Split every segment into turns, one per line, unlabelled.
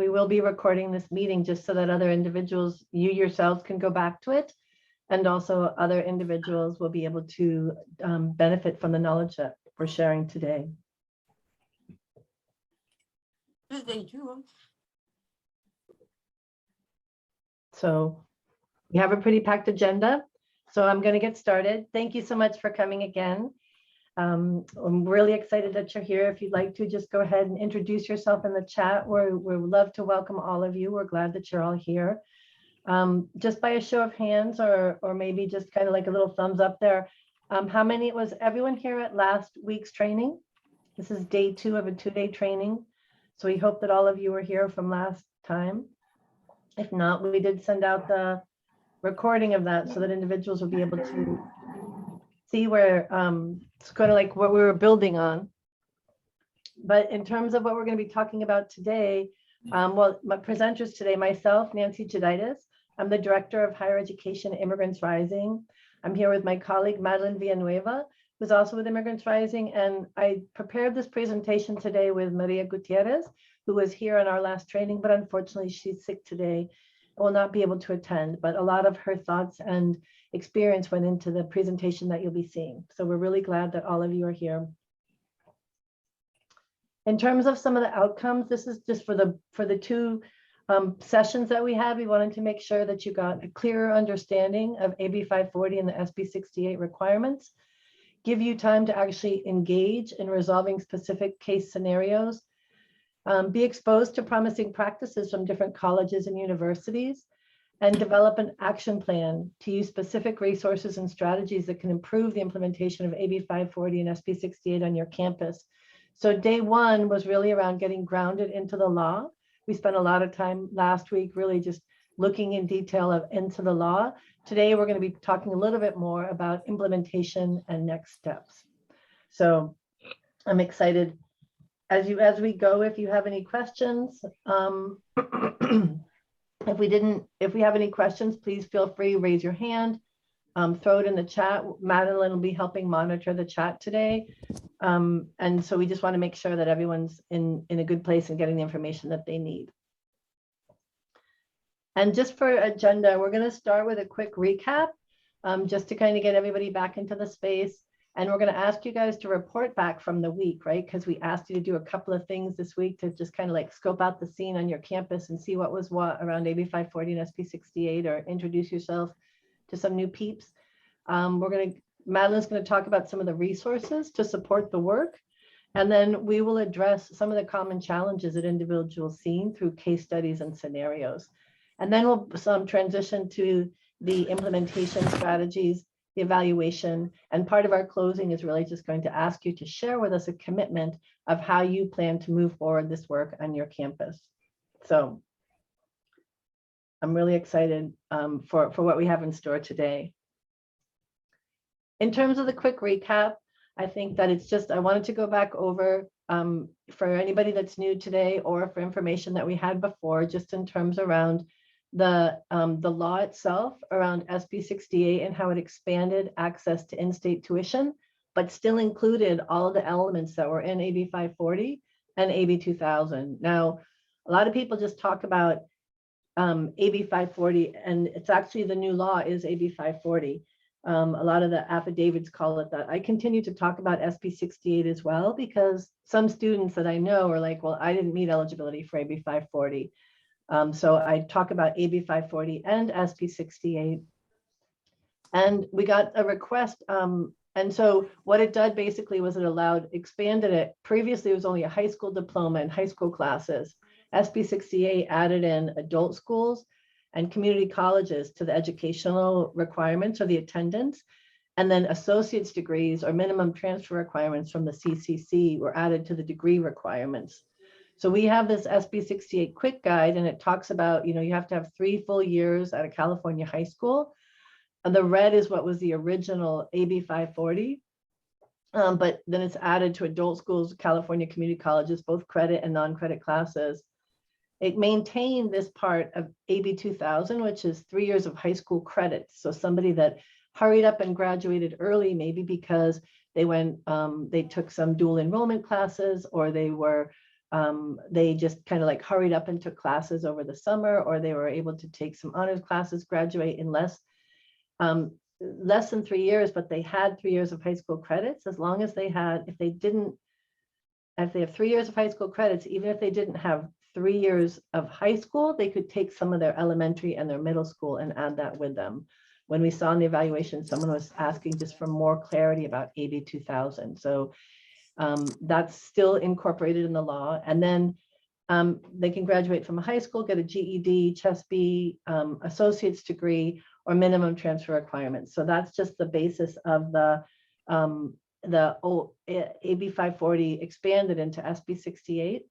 we will be recording this meeting just so that other individuals, you yourselves can go back to it. And also other individuals will be able to benefit from the knowledge that we're sharing today. So we have a pretty packed agenda. So I'm going to get started. Thank you so much for coming again. I'm really excited that you're here. If you'd like to, just go ahead and introduce yourself in the chat. We'd love to welcome all of you. We're glad that you're all here. Just by a show of hands, or maybe just kind of like a little thumbs up there. How many, was everyone here at last week's training? This is day 2 of a 2-day training. So we hope that all of you were here from last time. If not, we did send out the recording of that so that individuals will be able to see where it's kind of like what we were building on. But in terms of what we're going to be talking about today, well, my presenters today, myself, Nancy Jeditis. I'm the Director of Higher Education at Immigrants Rising. I'm here with my colleague, Madeline Villanueva, who's also with Immigrants Rising. And I prepared this presentation today with Maria Gutierrez, who was here on our last training, but unfortunately she's sick today and will not be able to attend. But a lot of her thoughts and experience went into the presentation that you'll be seeing. So we're really glad that all of you are here. In terms of some of the outcomes, this is just for the 2 sessions that we had. We wanted to make sure that you got a clearer understanding of AB 540 and the SB 68 requirements, give you time to actually engage in resolving specific case scenarios, be exposed to promising practices from different colleges and universities, and develop an action plan to use specific resources and strategies that can improve the implementation of AB 540 and SB 68 on your campus. So day 1 was really around getting grounded into the law. We spent a lot of time last week really just looking in detail into the law. Today, we're going to be talking a little bit more about implementation and next steps. So I'm excited as we go. If you have any questions, if we have any questions, please feel free, raise your hand, throw it in the chat. Madeline will be helping monitor the chat today. And so we just want to make sure that everyone's in a good place and getting the information that they need. And just for agenda, we're going to start with a quick recap, just to kind of get everybody back into the space. And we're going to ask you guys to report back from the week, right? Because we asked you to do a couple of things this week to just kind of like scope out the scene on your campus and see what was what around AB 540 and SB 68, or introduce yourself to some new peeps. Madeline's going to talk about some of the resources to support the work. And then we will address some of the common challenges that individuals seen through case studies and scenarios. And then we'll transition to the implementation strategies, the evaluation, and part of our closing is really just going to ask you to share with us a commitment of how you plan to move forward this work on your campus. So I'm really excited for what we have in store today. In terms of the quick recap, I think that it's just, I wanted to go back over for anybody that's new today or for information that we had before, just in terms around the law itself around SB 68 and how it expanded access to in-state tuition, but still included all of the elements that were in AB 540 and AB 2000. Now, a lot of people just talk about AB 540, and it's actually the new law is AB 540. A lot of the affidavits call it that. I continue to talk about SB 68 as well, because some students that I know are like, well, I didn't meet eligibility for AB 540. So I talk about AB 540 and SB 68. And we got a request. And so what it did basically was it expanded it. Previously, it was only a high school diploma and high school classes. SB 68 added in adult schools and community colleges to the educational requirements or the attendance. And then associate's degrees or minimum transfer requirements from the CCC were added to the degree requirements. So we have this SB 68 quick guide, and it talks about, you have to have 3 full years at a California high school. And the red is what was the original AB 540. But then it's added to adult schools, California community colleges, both credit and non-credit classes. It maintained this part of AB 2000, which is 3 years of high school credits. So somebody that hurried up and graduated early, maybe because they took some dual enrollment classes, or they were they just kind of like hurried up and took classes over the summer, or they were able to take some honors classes, graduate in less than 3 years, but they had 3 years of high school credits. As long as they had, if they have 3 years of high school credits, even if they didn't have 3 years of high school, they could take some of their elementary and their middle school and add that with them. When we saw in the evaluation, someone was asking just for more clarity about AB 2000. So that's still incorporated in the law. And then they can graduate from a high school, get a GED, CHESB, associate's degree, or minimum transfer requirements. So that's just the basis of the old AB 540 expanded into SB 68.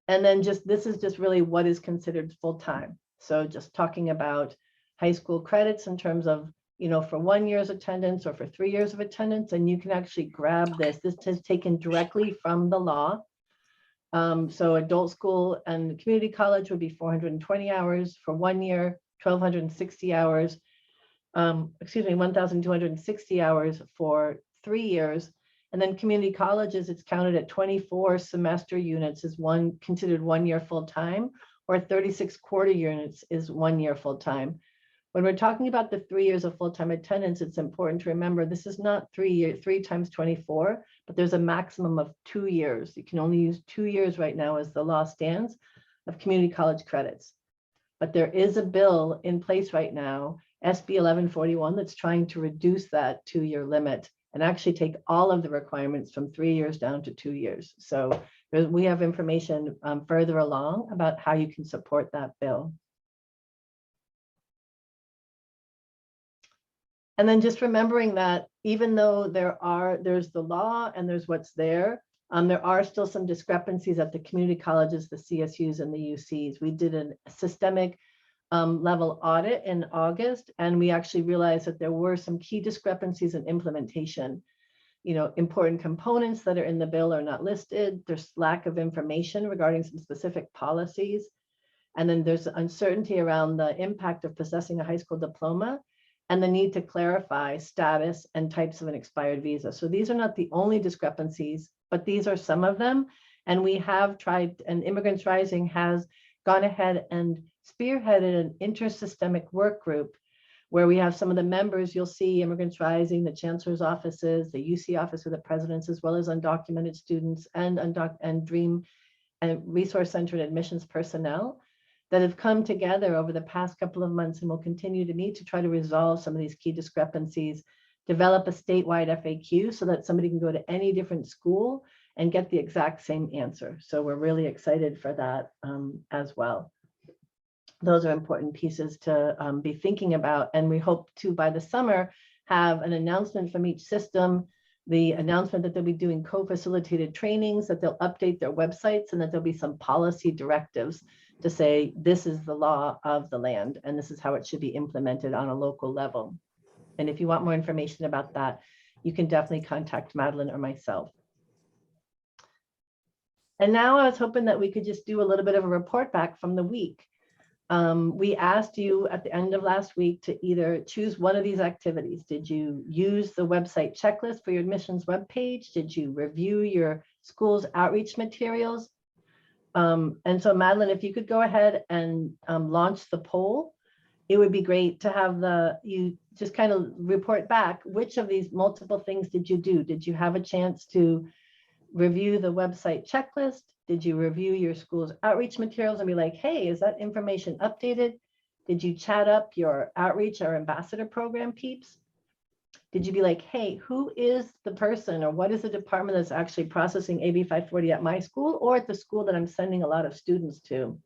And then this is just really what is considered full-time. So just talking about high school credits in terms of, for 1 year's attendance or for 3 years of attendance, and you can actually grab this. This is taken directly from the law. So adult school and community college would be 420 hours for 1 year, 1,260 hours, 1,260 hours for 3 years. And then community colleges, it's counted at 24 semester units is considered 1 year full-time, or 36 quarter units is 1 year full-time. When we're talking about the 3 years of full-time attendance, it's important to remember this is not 3 times 24, but there's a maximum of 2 years. You can only use 2 years right now as the law stands of community college credits. But there is a bill in place right now, SB 1141, that's trying to reduce that 2-year limit and actually take all of the requirements from 3 years down to 2 years. So we have information further along about how you can support that bill. And then just remembering that even though there's the law and there's what's there are still some discrepancies at the community colleges, the CSUs and the UCs. We did a systemic level audit in August, and we actually realized that there were some key discrepancies in implementation. Important components that are in the bill are not listed. There's lack of information regarding some specific policies. And then there's uncertainty around the impact of possessing a high school diploma and the need to clarify status and types of an expired visa. So these are not the only discrepancies, but these are some of them. And we have tried, and Immigrants Rising has gone ahead and spearheaded an intersystemic work group where we have some of the members. You'll see Immigrants Rising, the chancellor's offices, the UC office of the presidents, as well as undocumented students and DREAM and resource center and admissions personnel that have come together over the past couple of months and will continue to meet to try to resolve some of these key discrepancies, develop a statewide FAQ so that somebody can go to any different school and get the exact same answer. So we're really excited for that as well. Those are important pieces to be thinking about. And we hope to, by the summer, have an announcement from each system, the announcement that they'll be doing co-facilitated trainings, that they'll update their websites, and that there'll be some policy directives to say, this is the law of the land, and this is how it should be implemented on a local level. And if you want more information about that, you can definitely contact Madeline or myself. And now I was hoping that we could just do a little bit of a report back from the week. We asked you at the end of last week to either choose one of these activities. Did you use the website checklist for your admissions webpage? Did you review your school's outreach materials? And so Madeline, if you could go ahead and launch the poll, it would be great to have you just kind of report back, which of these multiple things did you do? Did you have a chance to review the website checklist? Did you review your school's outreach materials and be like, hey, is that information updated? Did you chat up your outreach or ambassador program peeps? Did you be like, hey, who is the person or what is the department that's actually processing AB 540 at my school or at the school that I'm sending a lot of students to?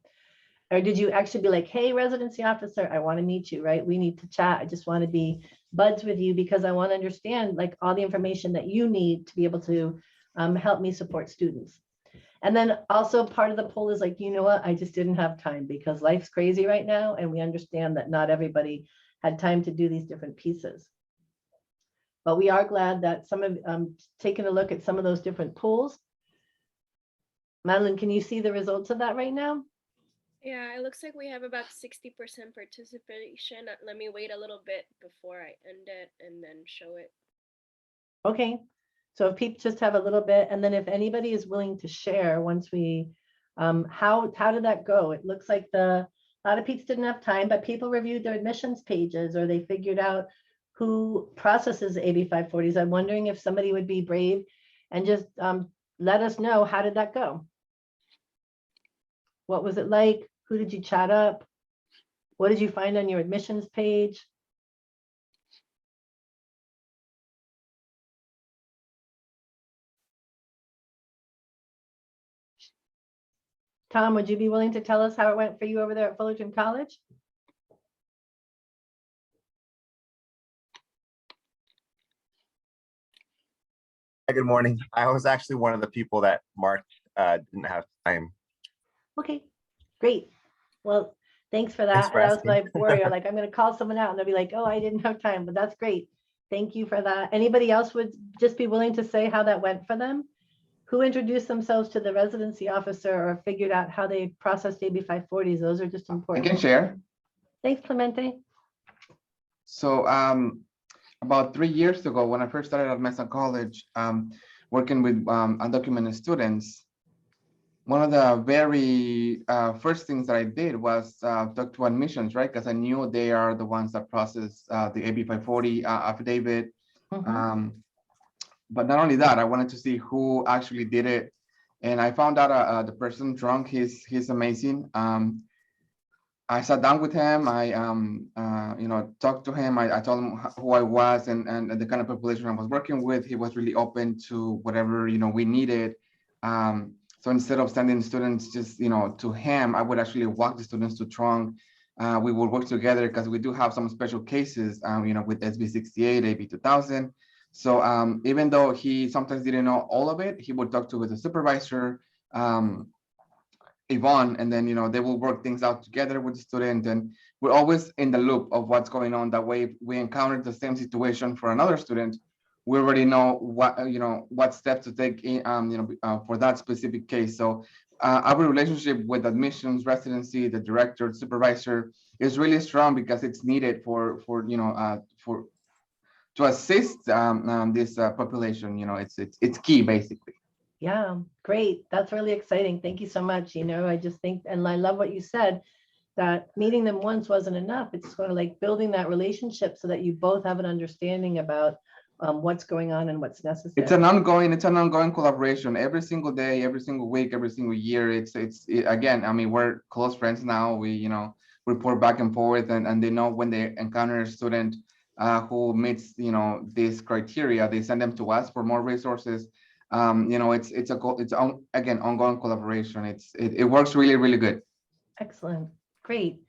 Or did you actually be like, hey, residency officer, I want to meet you, right? We need to chat. I just want to be buds with you because I want to understand like all the information that you need to be able to help me support students. And then also part of the poll is like, you know what, I just didn't have time because life's crazy right now. And we understand that not everybody had time to do these different pieces. But we are glad that some of taking a look at some of those different polls. Madeline, can you see the results of that right now?
Yeah, it looks like we have about 60% participation. Let me wait a little bit before I end it and then show it.
Okay. So if people just have a little bit, and then if anybody is willing to share once we, how did that go? It looks like a lot of peeps didn't have time, but people reviewed their admissions pages, or they figured out who processes AB 540s. I'm wondering if somebody would be brave and just let us know, how did that go? What was it like? Who did you chat up? What did you find on your admissions page? Tom, would you be willing to tell us how it went for you over there at Fullerton College?
Good morning. I was actually one of the people that Mark didn't have time.
Okay, great. Well, thanks for that.
Thanks for
That was
asking.
my worry. Like, I'm going to call someone out and they'll be like, oh, I didn't have time, but that's great. Thank you for that. Anybody else would just be willing to say how that went for them? Who introduced themselves to the residency officer or figured out how they processed AB 540s? Those are just
I
important.
can share.
Thanks, Clemente.
So about 3 years ago, when I first started at Mesa College, working with undocumented students, one of the very first things that I did was talk to admissions, right? Because I knew they are the ones that process the AB 540 affidavit. But not only that, I wanted to see who actually did it. And I found out the person, Drunk, he's amazing. I sat down with him. I talked to him. I told him who I was and the kind of population I was working with. He was really open to whatever we needed. So instead of sending students just to him, I would actually walk the students to Trunk. We would work together because we do have some special cases, with SB 68, AB 2000. So even though he sometimes didn't know all of it, he would talk to the supervisor, Yvonne, and then they will work things out together with the student, and we're always in the loop of what's going on. That way, if we encounter the same situation for another student, we already know what steps to take in, for that specific case. So our relationship with admissions, residency, the director, the supervisor is really strong because it's needed for to assist this population. It's key basically.
Yeah, great. That's really exciting. Thank you so much. I just think, and I love what you said, that meeting them once wasn't enough. It's sort of like building that relationship so that you both have an understanding about what's going on and what's necessary.
It's an ongoing collaboration every single day, every single week, every single year. Again, I mean, we're close friends now. We, report back and forth, and they know when they encounter a student who meets, these criteria, they send them to us for more resources. It's ongoing collaboration. It works really, really good.
Excellent. Great.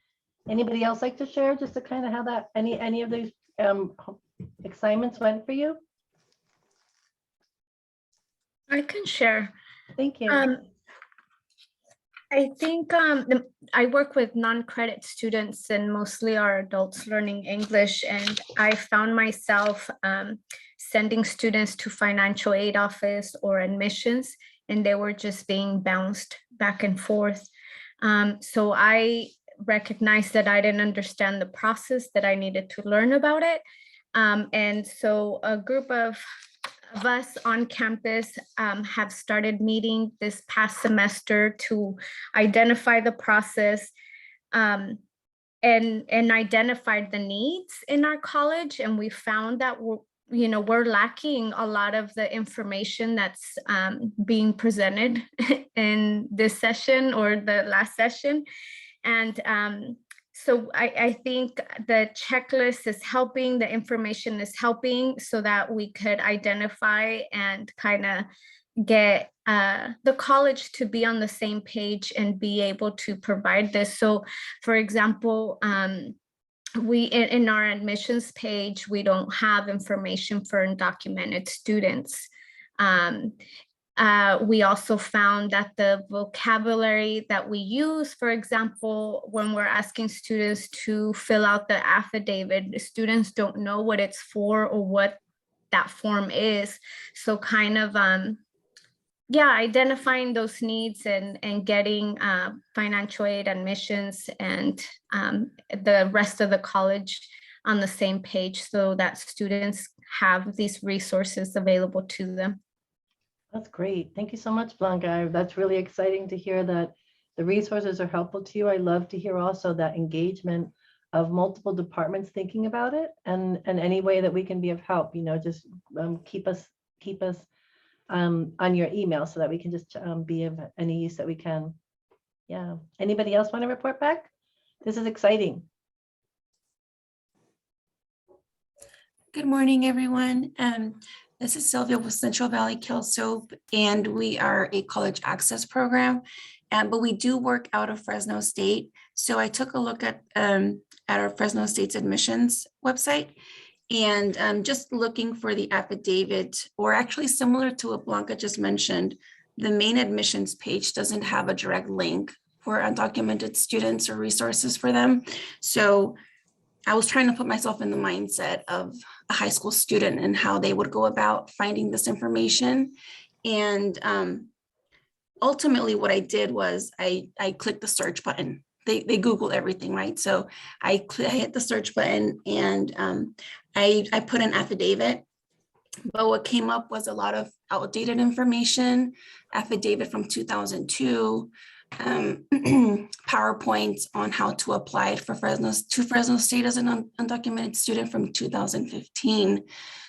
Anybody else like to share just to kind of how that any of these assignments went for you?
I can share.
Thank you.
I think I work with non-credit students, and mostly are adults learning English, and I found myself sending students to financial aid office or admissions, and they were just being bounced back and forth. So I recognized that I didn't understand the process, that I needed to learn about it. And so a group of us on campus have started meeting this past semester to identify the process and identified the needs in our college. And we found that we're lacking a lot of the information that's being presented in this session or the last session. And so I think the checklist is helping, the information is helping, so that we could identify and kind of get the college to be on the same page and be able to provide this. So for example, we in our admissions page, we don't have information for undocumented students. We also found that the vocabulary that we use, for example, when we're asking students to fill out the affidavit, the students don't know what it's for or what that form is. So kind of, identifying those needs and getting financial aid, admissions, and the rest of the college on the same page so that students have these resources available to them.
That's great. Thank you so much, Blanca. That's really exciting to hear that the resources are helpful to you. I love to hear also that engagement of multiple departments thinking about it, and any way that we can be of help, just keep us on your email so that we can just be of any use that we can. Yeah. Anybody else want to report back? This is exciting.
Good morning, everyone. This is Sylvia with Central Valley Kelsoap, and we are a college access program, but we do work out of Fresno State. So I took a look at our Fresno State's admissions website, and just looking for the affidavit, or actually similar to what Blanca just mentioned, the main admissions page doesn't have a direct link for undocumented students or resources for them. So I was trying to put myself in the mindset of a high school student and how they would go about finding this information. And ultimately what I did was I clicked the search button. They Google everything, right? So I hit the search button, and I put an affidavit, but what came up was a lot of outdated information, affidavit from 2002, PowerPoints on how to apply for Fresno State as an undocumented student from 2015.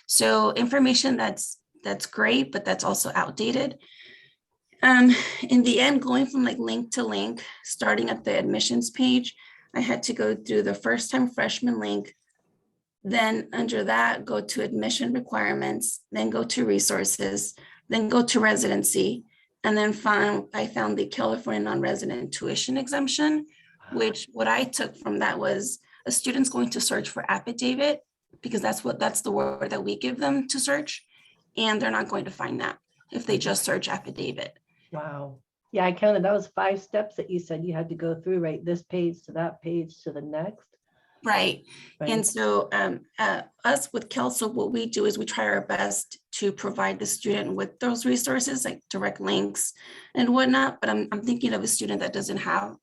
So information that's great, but that's also outdated. In the end, going from like link to link, starting at the admissions page, I had to go through the first time freshman link, then under that, go to admission requirements, then go to resources, then go to residency. And then I found the California non-resident tuition exemption, which what I took from that was a student's going to search for affidavit, because that's the word that we give them to search. And they're not going to find that if they just search affidavit.
Wow. Yeah, I counted. That was 5 steps that you said you had to go through, right? This page to that page to the next.
Right. And so us with Kelso, what we do is we try our best to provide the student with those resources, like direct links and whatnot. But I'm thinking of a student that doesn't have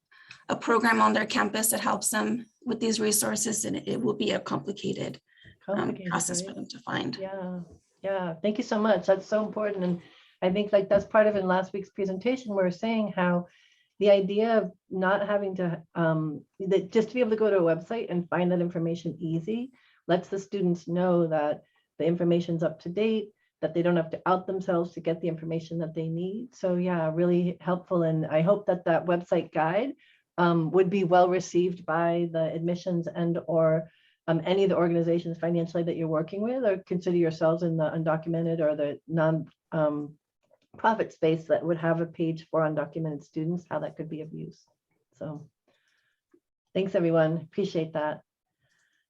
a program on their campus that helps them with these resources, and it will be a complicated process for them to find.
Yeah. Yeah. Thank you so much. That's so important. And I think like that's part of in last week's presentation, we were saying how the idea of not having to, just to be able to go to a website and find that information easy, lets the students know that the information's up to date, that they don't have to out themselves to get the information that they need. So yeah, really helpful. And I hope that that website guide would be well received by the admissions and or any of the organizations financially that you're working with, or consider yourselves in the undocumented or the non-profit space that would have a page for undocumented students, how that could be of use. So thanks, everyone. Appreciate that.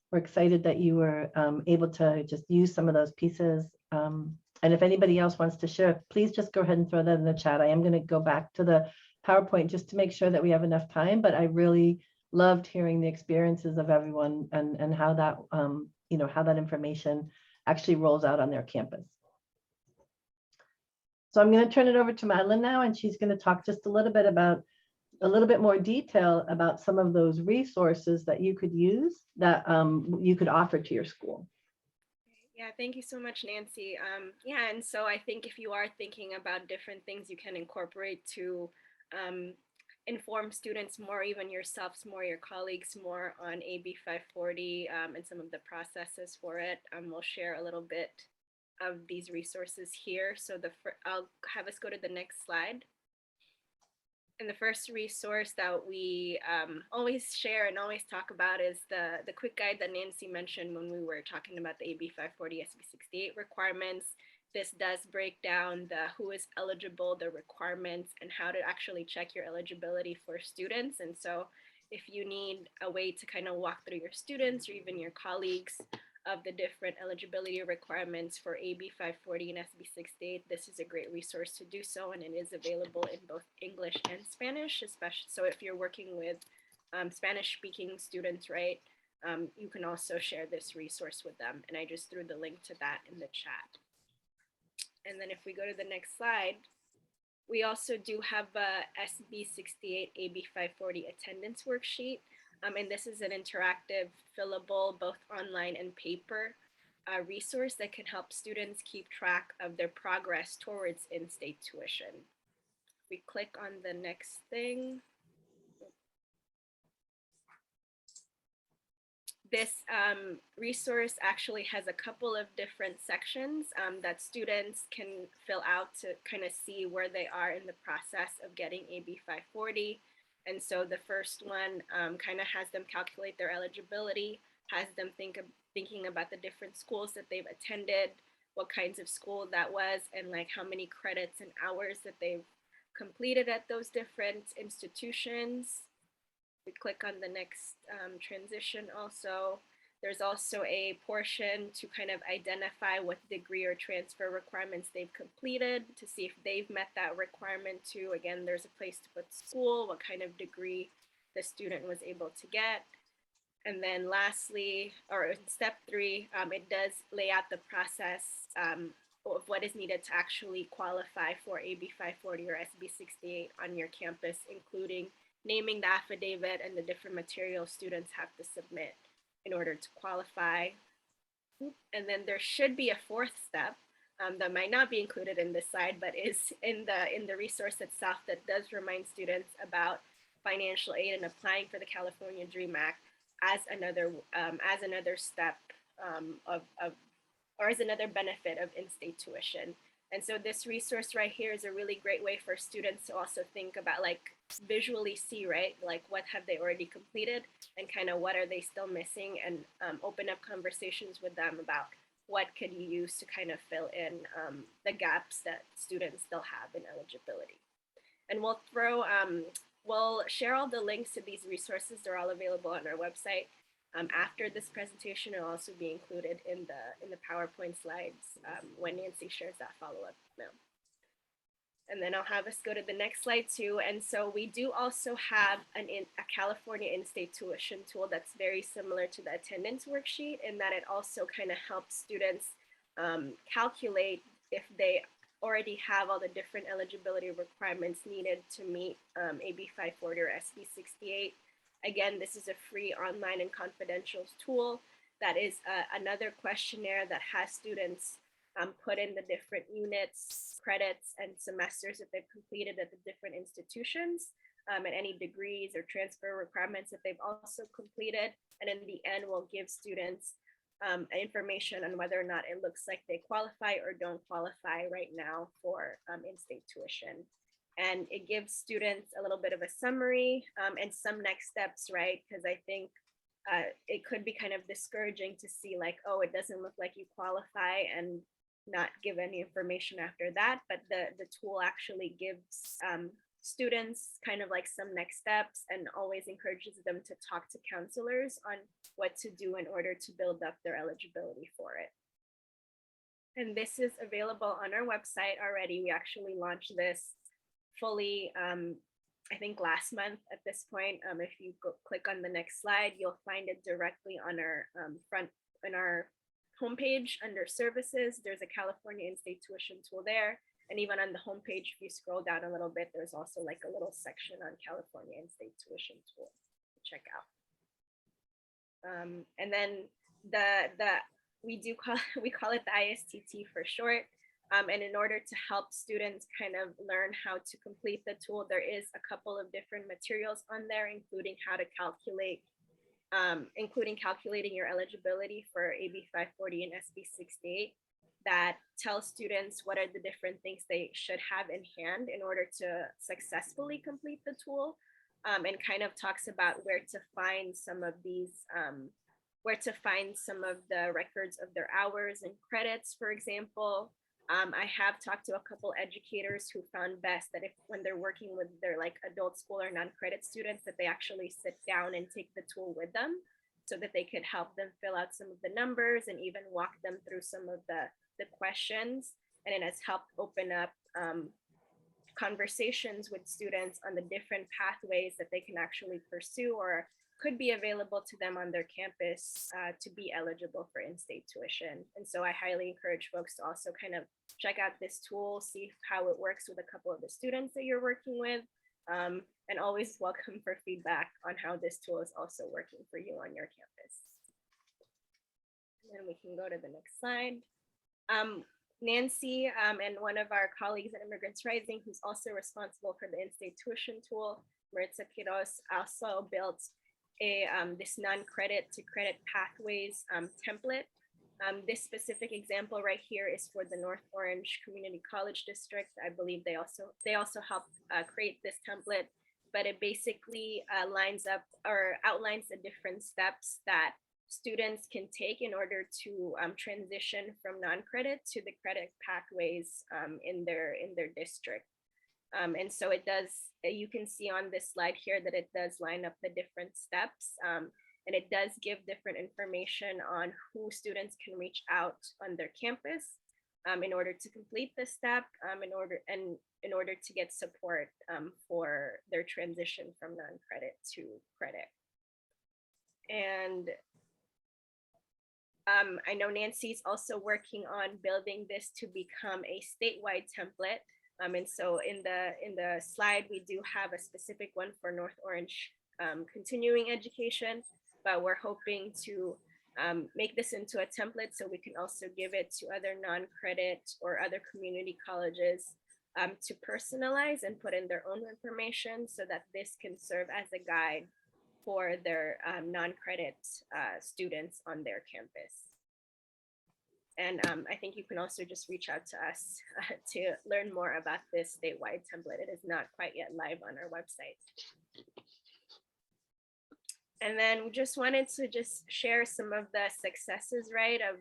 We're excited that you were able to just use some of those pieces. And if anybody else wants to share, please just go ahead and throw that in the chat. I am going to go back to the PowerPoint just to make sure that we have enough time, but I really loved hearing the experiences of everyone and how that, how that information actually rolls out on their campus. So I'm going to turn it over to Madeline now, and she's going to talk just a little bit more detail about some of those resources that you could use that you could offer to your school.
Yeah, thank you so much, Nancy. Yeah, and so I think if you are thinking about different things you can incorporate to inform students more, even yourselves more, your colleagues more on AB 540 and some of the processes for it, we'll share a little bit of these resources here. So I'll have us go to the next slide. And the first resource that we always share and always talk about is the quick guide that Nancy mentioned when we were talking about the AB 540 SB 68 requirements. This does break down who is eligible, the requirements, and how to actually check your eligibility for students. And so if you need a way to kind of walk through your students or even your colleagues of the different eligibility requirements for AB 540 and SB 68, this is a great resource to do so, and it is available in both English and Spanish, especially. So if you're working with Spanish-speaking students, right, you can also share this resource with them, and I just threw the link to that in the chat. And then if we go to the next slide, we also do have a SB 68 AB 540 attendance worksheet. And this is an interactive, fillable, both online and paper a resource that can help students keep track of their progress towards in-state tuition. We click on the next thing. This resource actually has a couple of different sections that students can fill out to kind of see where they are in the process of getting AB 540. And so the first one kind of has them calculate their eligibility, has them thinking about the different schools that they've attended, what kinds of school that was, and like how many credits and hours that they've completed at those different institutions. We click on the next transition also. There's also a portion to kind of identify what degree or transfer requirements they've completed to see if they've met that requirement too. Again, there's a place to put school, what kind of degree the student was able to get. And then lastly, or in step 3, it does lay out the process of what is needed to actually qualify for AB 540 or SB 68 on your campus, including naming the affidavit and the different materials students have to submit in order to qualify. And then there should be a 4th step that might not be included in this slide, but is in the resource itself, that does remind students about financial aid and applying for the California Dream Act as another step or as another benefit of in-state tuition. And so this resource right here is a really great way for students to also think about, like, visually see, right, like what have they already completed and kind of what are they still missing, and open up conversations with them about what could you use to kind of fill in the gaps that students still have in eligibility. And we'll share all the links to these resources. They're all available on our website. After this presentation, it'll also be included in the PowerPoint slides when Nancy shares that follow-up email. And then I'll have us go to the next slide too. And so we do also have a California in-state tuition tool that's very similar to the attendance worksheet, in that it also kind of helps students calculate if they already have all the different eligibility requirements needed to meet AB 540 or SB 68. Again, this is a free online and confidential tool that is another questionnaire that has students put in the different units, credits, and semesters that they've completed at the different institutions, and any degrees or transfer requirements that they've also completed. And in the end, we'll give students information on whether or not it looks like they qualify or don't qualify right now for in-state tuition. And it gives students a little bit of a summary and some next steps, right? Because I think it could be kind of discouraging to see, like, oh, it doesn't look like you qualify, and not give any information after that. But the tool actually gives students kind of like some next steps, and always encourages them to talk to counselors on what to do in order to build up their eligibility for it. And this is available on our website already. We actually launched this fully, I think last month at this point. If you click on the next slide, you'll find it directly on our our homepage under services. There's a California in-state tuition tool there. And even on the homepage, if you scroll down a little bit, there's also like a little section on California in-state tuition tool to check out. And then we call it the ISTT for short. And in order to help students kind of learn how to complete the tool, there is a couple of different materials on there, including how to calculate, including calculating your eligibility for AB 540 and SB 68, that tells students what are the different things they should have in hand in order to successfully complete the tool, and kind of talks about where to find some of these, where to find some of the records of their hours and credits, for example. I have talked to a couple educators who found best that if when they're working with their like adult school or non-credit students, that they actually sit down and take the tool with them so that they could help them fill out some of the numbers and even walk them through some of the questions. And it has helped open up conversations with students on the different pathways that they can actually pursue or could be available to them on their campus to be eligible for in-state tuition. And so I highly encourage folks to also kind of check out this tool, see how it works with a couple of the students that you're working with, and always welcome for feedback on how this tool is also working for you on your campus. And we can go to the next slide. Nancy and one of our colleagues at Immigrants Rising, who's also responsible for the InState tuition tool, Maritza Quiroz, also built this non-credit to credit pathways template. This specific example right here is for the North Orange Community College District. I believe they also helped create this template, but it basically lines up or outlines the different steps that students can take in order to transition from non-credit to the credit pathways in their district. And so it does, you can see on this slide here that it does line up the different steps, and it does give different information on who students can reach out on their campus in order to complete this step, in order to get support for their transition from non-credit to credit. And I know Nancy's also working on building this to become a statewide template. And so in the slide, we do have a specific one for North Orange continuing education, but we're hoping to make this into a template so we can also give it to other non-credit or other community colleges to personalize and put in their own information so that this can serve as a guide for their non-credit students on their campus. And I think you can also just reach out to us to learn more about this statewide template. It is not quite yet live on our website. And then we just wanted to just share some of the successes, right, of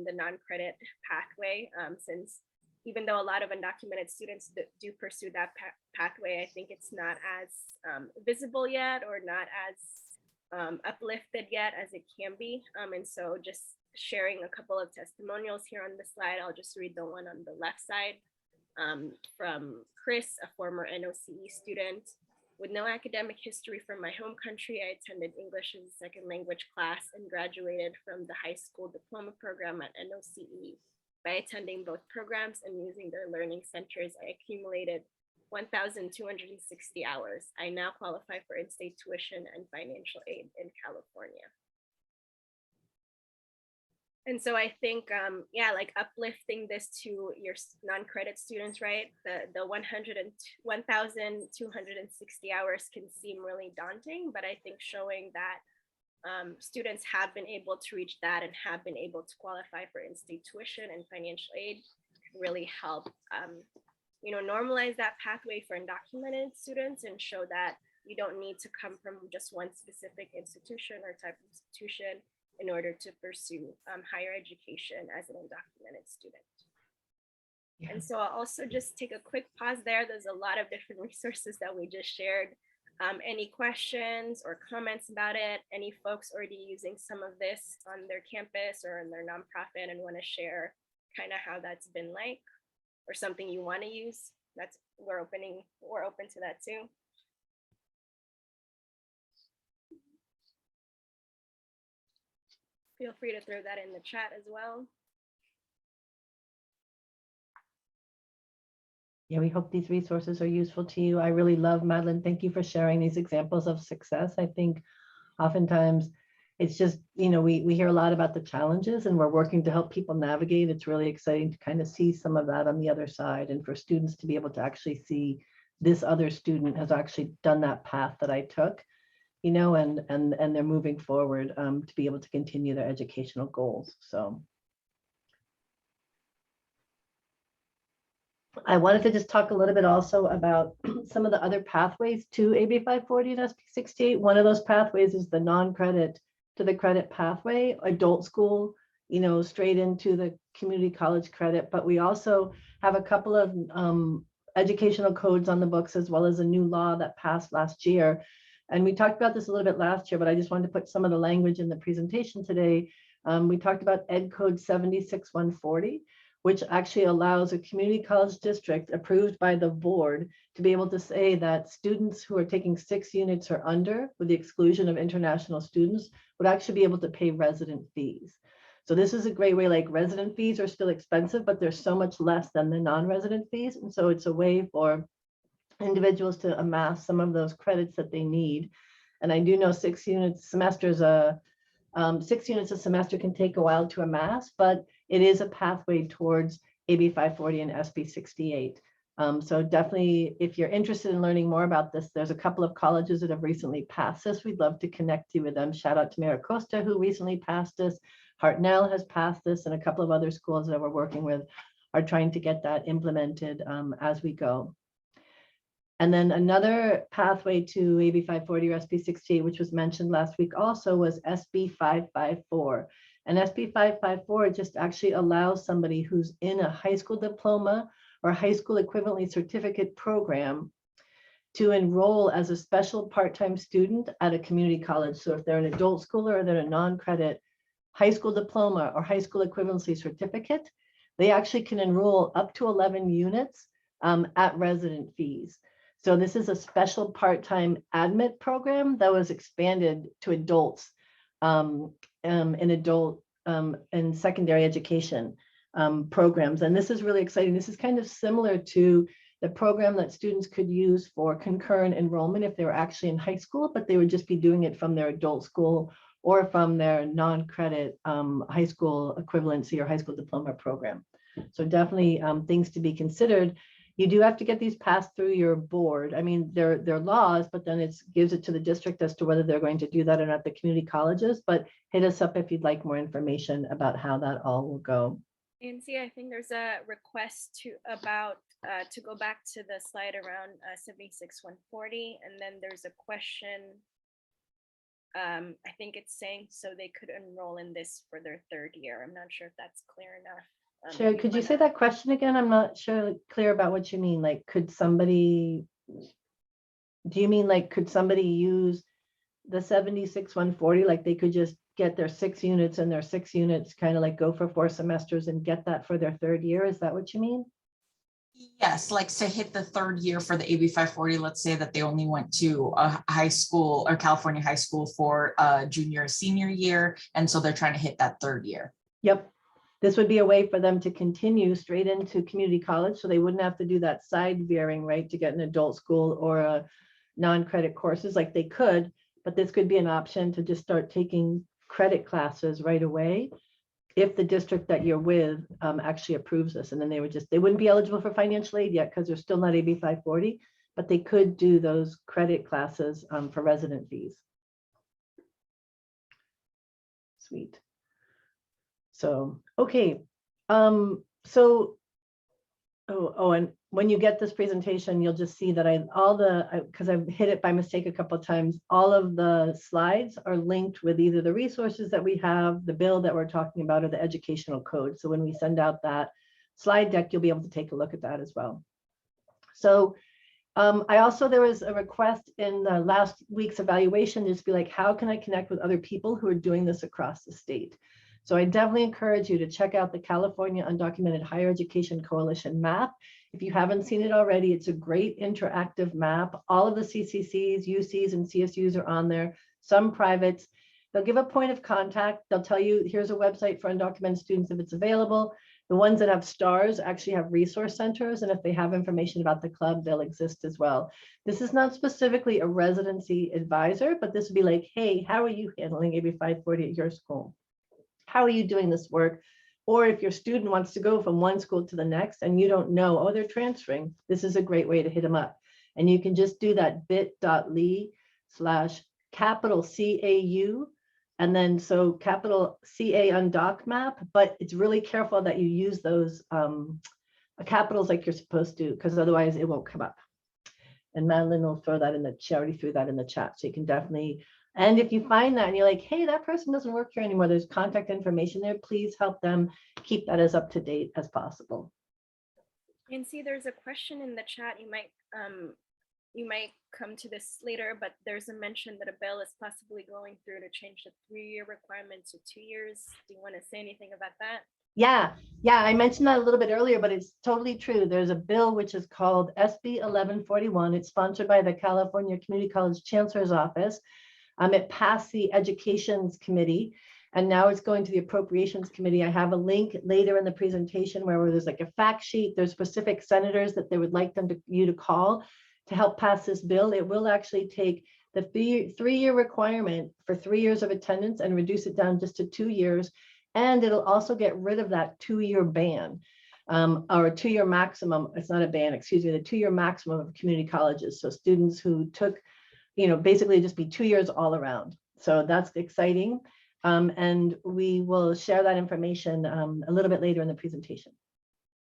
the non-credit pathway, since even though a lot of undocumented students do pursue that pathway, I think it's not as visible yet or not as uplifted yet as it can be. And so just sharing a couple of testimonials here on the slide. I'll just read the one on the left side from Chris, a former NOCE student. With no academic history from my home country, I attended English as a second language class and graduated from the high school diploma program at NOCE. By attending both programs and using their learning centers, I accumulated 1,260 hours. I now qualify for in-state tuition and financial aid in California. And so I think, yeah, like uplifting this to your non-credit students, right? The 1,260 hours can seem really daunting, but I think showing that students have been able to reach that and have been able to qualify for in-state tuition and financial aid really help, you know, normalize that pathway for undocumented students and show that you don't need to come from just one specific institution or type of institution in order to pursue higher education as an undocumented student. Yeah. And so I'll also just take a quick pause there. There's a lot of different resources that we just shared. Any questions or comments about it? Any folks already using some of this on their campus or in their nonprofit and want to share kind of how that's been like, or something you want to use? We're open to that too. Feel free to throw that in the chat as well.
Yeah, we hope these resources are useful to you. I really love, Madeline, thank you for sharing these examples of success. I think oftentimes it's just, you know, we hear a lot about the challenges and we're working to help people navigate. It's really exciting to kind of see some of that on the other side, and for students to be able to actually see this other student has actually done that path that I took, you know, and they're moving forward to be able to continue their educational goals. So I wanted to just talk a little bit also about some of the other pathways to AB 540 and SB 68. One of those pathways is the non-credit to the credit pathway, adult school, you know, straight into the community college credit. But we also have a couple of educational codes on the books, as well as a new law that passed last year. And we talked about this a little bit last year, but I just wanted to put some of the language in the presentation today. We talked about Ed Code 76140, which actually allows a community college district approved by the board to be able to say that students who are taking 6 units or under, with the exclusion of international students, would actually be able to pay resident fees. So this is a great way, like resident fees are still expensive, but they're so much less than the non-resident fees. And so it's a way for individuals to amass some of those credits that they need. And I do know 6 units semester is a 6 units a semester can take a while to amass, but it is a pathway towards AB 540 and SB 68. So definitely, if you're interested in learning more about this, there's a couple of colleges that have recently passed this. We'd love to connect you with them. Shout out to Maricosta, who recently passed this. Hartnell has passed this, and a couple of other schools that we're working with are trying to get that implemented as we go. And then another pathway to AB 540 or SB 68, which was mentioned last week also, was SB 554. And SB 554 just actually allows somebody who's in a high school diploma or high school equivalently certificate program to enroll as a special part-time student at a community college. So if they're an adult schooler or they're a non-credit high school diploma or high school equivalency certificate, they actually can enroll up to 11 units at resident fees. So this is a special part-time admit program that was expanded to adults in adult and secondary education programs. And this is really exciting. This is kind of similar to the program that students could use for concurrent enrollment if they were actually in high school, but they would just be doing it from their adult school or from their non-credit high school equivalency or high school diploma program. So definitely things to be considered. You do have to get these passed through your board. I mean, they're laws, but then it gives it to the district as to whether they're going to do that or not, the community colleges. But hit us up if you'd like more information about how that all will go.
Nancy, I think there's a request to go back to the slide around 76-140, and then there's a question. I think it's saying so they could enroll in this for their third year. I'm not sure if that's clear enough.
Sure. Could you say that question again? I'm not sure clear about what you mean. Like, could somebody, do you mean like, could somebody use the 76-140? Like they could just get their 6 units and their 6 units kind of like go for 4 semesters and get that for their third year? Is that what you mean?
Yes, like to hit the third year for the AB 540, let's say that they only went to a high school or California high school for junior, senior year. And so they're trying to hit that third year.
Yep. This would be a way for them to continue straight into community college. So they wouldn't have to do that side veering, right, to get an adult school or a non-credit courses like they could, but this could be an option to just start taking credit classes right away if the district that you're with actually approves this. And then they wouldn't be eligible for financial aid yet because they're still not AB 540, but they could do those credit classes for resident fees. Sweet. So, okay. And when you get this presentation, you'll just see that because I've hit it by mistake a couple of times, all of the slides are linked with either the resources that we have, the bill that we're talking about, or the educational code. So when we send out that slide deck, you'll be able to take a look at that as well. So there was a request in the last week's evaluation just be like, how can I connect with other people who are doing this across the state? So I definitely encourage you to check out the California Undocumented Higher Education Coalition map. If you haven't seen it already, it's a great interactive map. All of the CCCs, UCs, and CSUs are on there, some privates. They'll give a point of contact. They'll tell you, here's a website for undocumented students if it's available. The ones that have stars actually have resource centers, and if they have information about the club, they'll exist as well. This is not specifically a residency advisor, but this would be like, hey, how are you handling AB 540 at your school? How are you doing this work? Or if your student wants to go from one school to the next and you don't know, oh, they're transferring, this is a great way to hit them up. And you can just do that bit.ly/CAU, and then so capital CA undoc map, but it's really careful that you use those capitals like you're supposed to, because otherwise it won't come up. And Madeline will throw that in the, she already threw that in the chat. So you can definitely, and if you find that and you're like, hey, that person doesn't work here anymore, there's contact information there, please help them keep that as up to date as possible.
And see, there's a question in the chat. You might come to this later, but there's a mention that a bill is possibly going through to change the 3-year requirement to 2 years. Do you want to say anything about that? Yeah,
I mentioned that a little bit earlier, but it's totally true. There's a bill which is called SB 1141. It's sponsored by the California Community College Chancellor's Office. It passed the Educations Committee, and now it's going to the Appropriations Committee. I have a link later in the presentation where there's like a fact sheet. There's specific senators that they would like you to call to help pass this bill. It will actually take the three-year requirement for 3 years of attendance and reduce it down just to 2 years. And it'll also get rid of that 2-year ban or a 2-year maximum. It's not a ban, excuse me, the 2-year maximum of community colleges. So students who took, basically just be 2 years all around. So that's exciting. And we will share that information a little bit later in the presentation.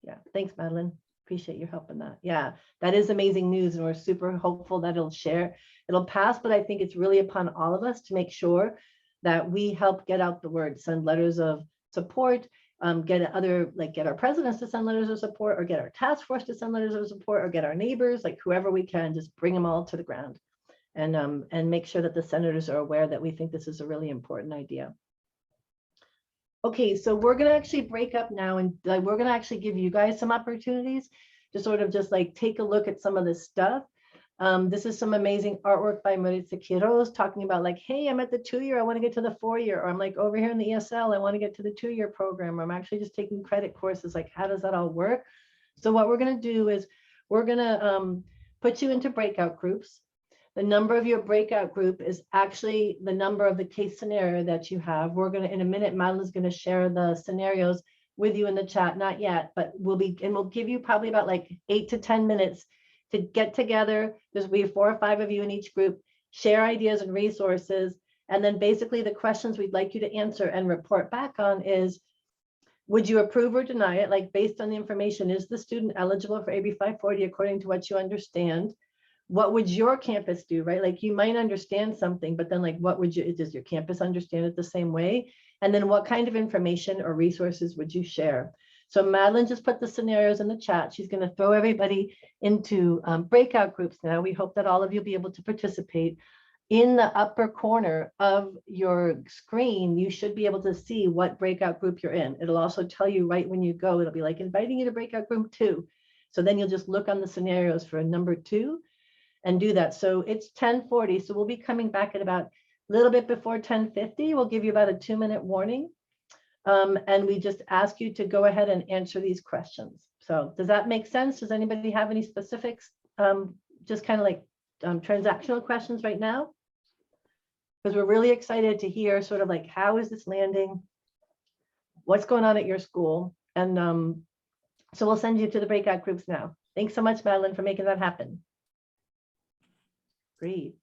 Yeah, thanks, Madeline. Appreciate your help in that. Yeah, that is amazing news, and we're super hopeful that it'll pass, but I think it's really upon all of us to make sure that we help get out the word, send letters of support, get our presidents to send letters of support, or get our task force to send letters of support, or get our neighbors, like whoever we can, just bring them all to the ground and make sure that the senators are aware that we think this is a really important idea. Okay, so we're going to actually break up now, and we're going to actually give you guys some opportunities to sort of just like take a look at some of this stuff. This is some amazing artwork by Maritza Quiroz talking about like, hey, I'm at the 2-year, I want to get to the 4-year, or I'm like over here in the ESL, I want to get to the 2-year program, or I'm actually just taking credit courses. Like, how does that all work? So what we're going to do is we're going to put you into breakout groups. The number of your breakout group is actually the number of the case scenario that you have. We're going to, in a minute, Madeline's going to share the scenarios with you in the chat. Not yet, but we'll give you probably about like 8 to 10 minutes to get together. There's we have 4 or 5 of you in each group, share ideas and resources. And then basically the questions we'd like you to answer and report back on is, would you approve or deny it? Like based on the information, is the student eligible for AB 540 according to what you understand? What would your campus do, right? Like you might understand something, but then like, does your campus understand it the same way? And then what kind of information or resources would you share? So Madeline just put the scenarios in the chat. She's going to throw everybody into breakout groups now. We hope that all of you will be able to participate. In the upper corner of your screen, you should be able to see what breakout group you're in. It'll also tell you right when you go, it'll be like inviting you to breakout group 2. So then you'll just look on the scenarios for number 2 and do that. So it's 10:40. So we'll be coming back at about a little bit before 10:50. We'll give you about a 2-minute warning. And we just ask you to go ahead and answer these questions. So does that make sense? Does anybody have any specifics? Just kind of like transactional questions right now? Because we're really excited to hear sort of like, how is this landing? What's going on at your school? And so we'll send you to the breakout groups now. Thanks so much, Madeline, for making that happen. Great.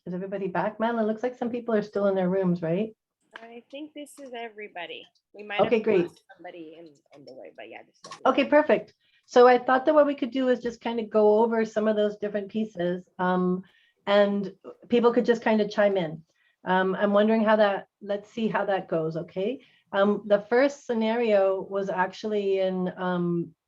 Is everybody back? Madeline, looks like some people are still in their rooms, right?
I think this is everybody. We might
Okay,
have
great.
lost somebody on the way, but yeah.
Okay, perfect. So I thought that what we could do is just kind of go over some of those different pieces and people could just kind of chime in. I'm wondering let's see how that goes, okay? The first scenario was actually in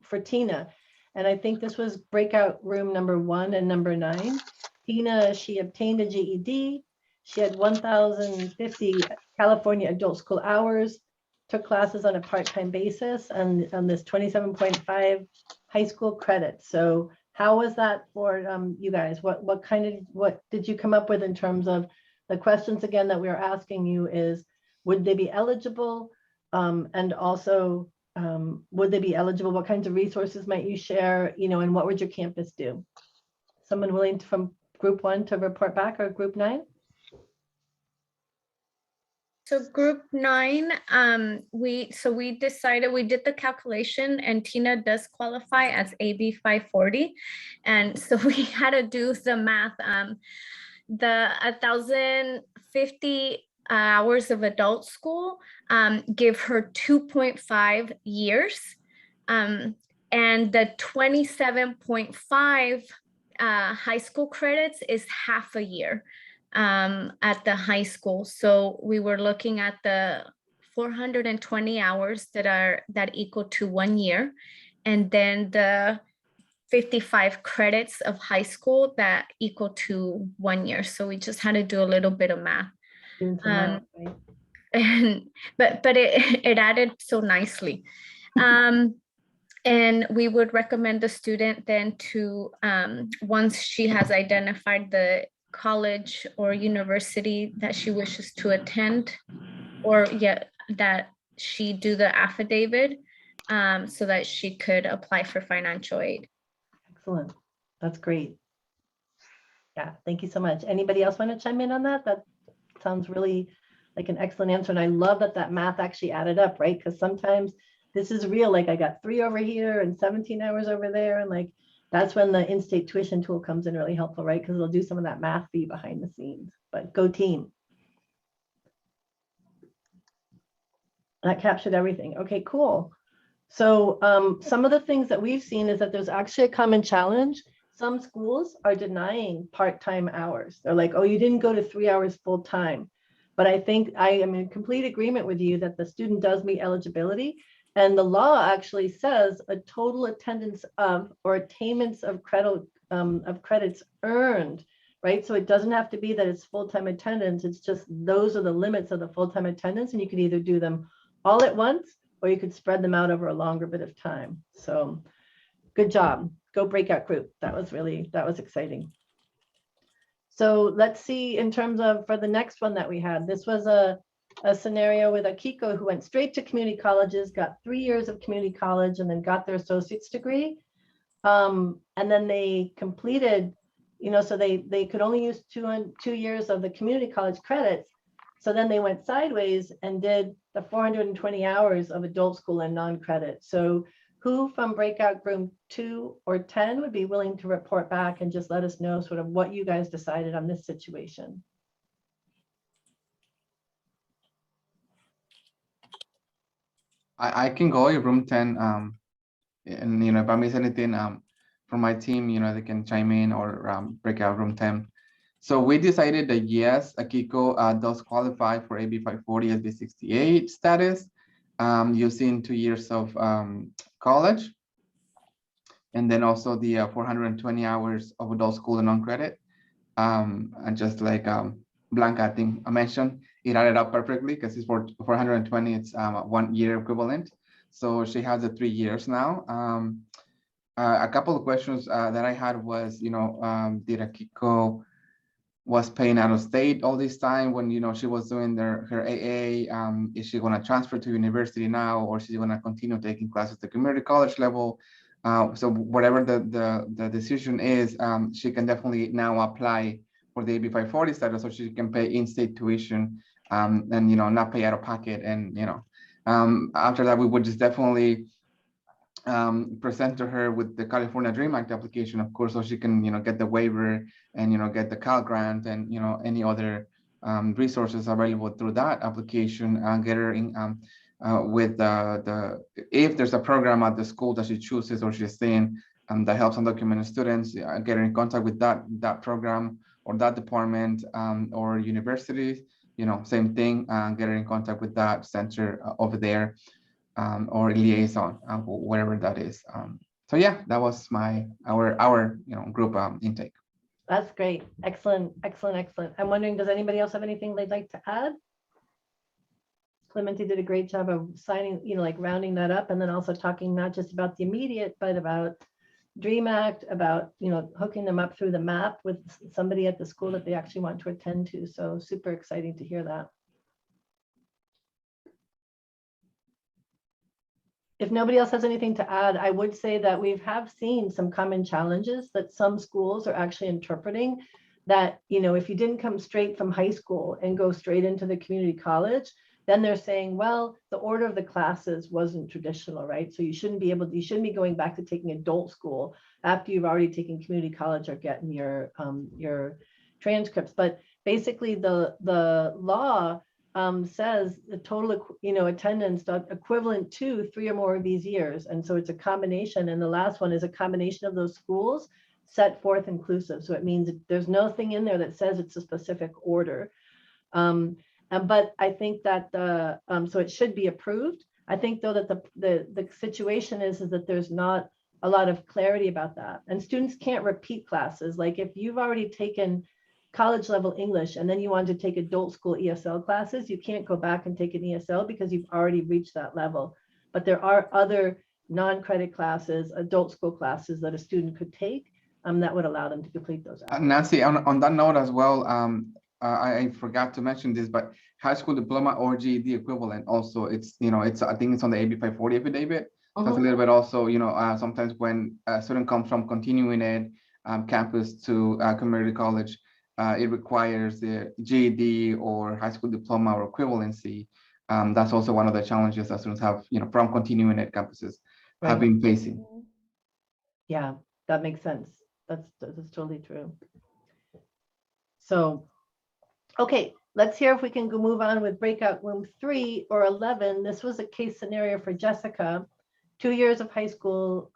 for Tina, and I think this was breakout room number 1 and number 9. Tina, she obtained a GED. She had 1,050 California adult school hours, took classes on a part-time basis, and on this 27.5 high school credits. So how was that for you guys? What did you come up with in terms of the questions again that we are asking you is, would they be eligible? And also, would they be eligible? What kinds of resources might you share? And what would your campus do? Someone willing to, from group 1 to report back, or group 9?
So group 9, we decided, we did the calculation, and Tina does qualify as AB 540. And so we had to do the math. The 1,050 hours of adult school give her 2.5 years. And the 27.5 high school credits is half a year at the high school. So we were looking at the 420 hours that equal to 1 year, and then the 55 credits of high school that equal to 1 year. So we just had to do a little bit of math. But it added so nicely. And we would recommend the student then to, once she has identified the college or university that she wishes to attend, or that she do the affidavit so that she could apply for financial aid.
Excellent. That's great. Yeah, thank you so much. Anybody else want to chime in on that? That sounds really like an excellent answer. And I love that that math actually added up, right? Because sometimes this is real, like I got 3 over here and 17 hours over there. And like, that's when the InState tuition tool comes in really helpful, right? Because it'll do some of that math for you behind the scenes, but go team. That captured everything. Okay, cool. So some of the things that we've seen is that there's actually a common challenge. Some schools are denying part-time hours. They're like, oh, you didn't go to 3 hours full time. But I think I am in complete agreement with you that the student does meet eligibility. And the law actually says a total attendance of or attainments of credits earned, right? So it doesn't have to be that it's full-time attendance. It's just those are the limits of the full-time attendance. And you can either do them all at once, or you could spread them out over a longer bit of time. So good job. Go Breakout Group. That was exciting. So let's see in terms of for the next one that we had, this was a scenario with a Kiko who went straight to community colleges, got 3 years of community college and then got their associate's degree. And then they completed, so they could only use 2 years of the community college credits. So then they went sideways and did the 420 hours of adult school and non-credit. So who from Breakout Group 2 or 10 would be willing to report back and just let us know sort of what you guys decided on this situation?
I can go in room 10, and if I miss anything from my team, they can chime in or break out room 10. So we decided that yes, Akiko does qualify for AB 540 SB 68 status, using 2 years of college, and then also the 420 hours of adult school and non-credit. And just like Blanca, I think I mentioned, it added up perfectly because it's for 420, it's 1 year equivalent. So she has the 3 years now. A couple of questions that I had was, did Akiko was paying out of state all this time when she was doing her AA? Is she going to transfer to university now, or she's going to continue taking classes at the community college level? So whatever the decision is, she can definitely now apply for the AB 540 status, so she can pay in-state tuition and not pay out of pocket. And after that, we would just definitely present to her with the California Dream Act application, of course, so she can get the waiver and get the Cal Grant and any other resources available through that application, and get her in with if there's a program at the school that she chooses or she's staying that helps undocumented students, get her in contact with that program or that department, or universities, same thing, get her in contact with that center over there, or liaison, wherever that is. So yeah, that was our group intake.
That's great. Excellent, excellent, excellent. I'm wondering, does anybody else have anything they'd like to add? Clemente did a great job of signing, like rounding that up, and then also talking not just about the immediate, but about Dream Act, about hooking them up through the map with somebody at the school that they actually want to attend to. So super exciting to hear that. If nobody else has anything to add, I would say that we have seen some common challenges that some schools are actually interpreting, that if you didn't come straight from high school and go straight into the community college, then they're saying, well, the order of the classes wasn't traditional, right? So you shouldn't be going back to taking adult school after you've already taken community college or getting your transcripts. But basically the law says the total attendance equivalent to 3 or more of these years. And so it's a combination, and the last one is a combination of those schools set forth inclusive. So it means there's nothing in there that says it's a specific order. But I think that so it should be approved. I think though that the situation is that there's not a lot of clarity about that, and students can't repeat classes. Like if you've already taken college level English and then you want to take adult school ESL classes, you can't go back and take an ESL because you've already reached that level. But there are other non-credit classes, adult school classes that a student could take that would allow them to complete those hours.
Nancy, on that note as well, I forgot to mention this, but high school diploma or GED equivalent also, it's I think it's on the AB 540 affidavit. So it's a little bit also, sometimes when a student comes from continuing ed, campus to community college, it requires the GED or high school diploma or equivalency. That's also one of the challenges that students have, from continuing ed campuses have been facing.
Yeah, that makes sense. That's totally true. So, okay, let's hear if we can move on with breakout room 3 or 11. This was a case scenario for Jessica. 2 years of high school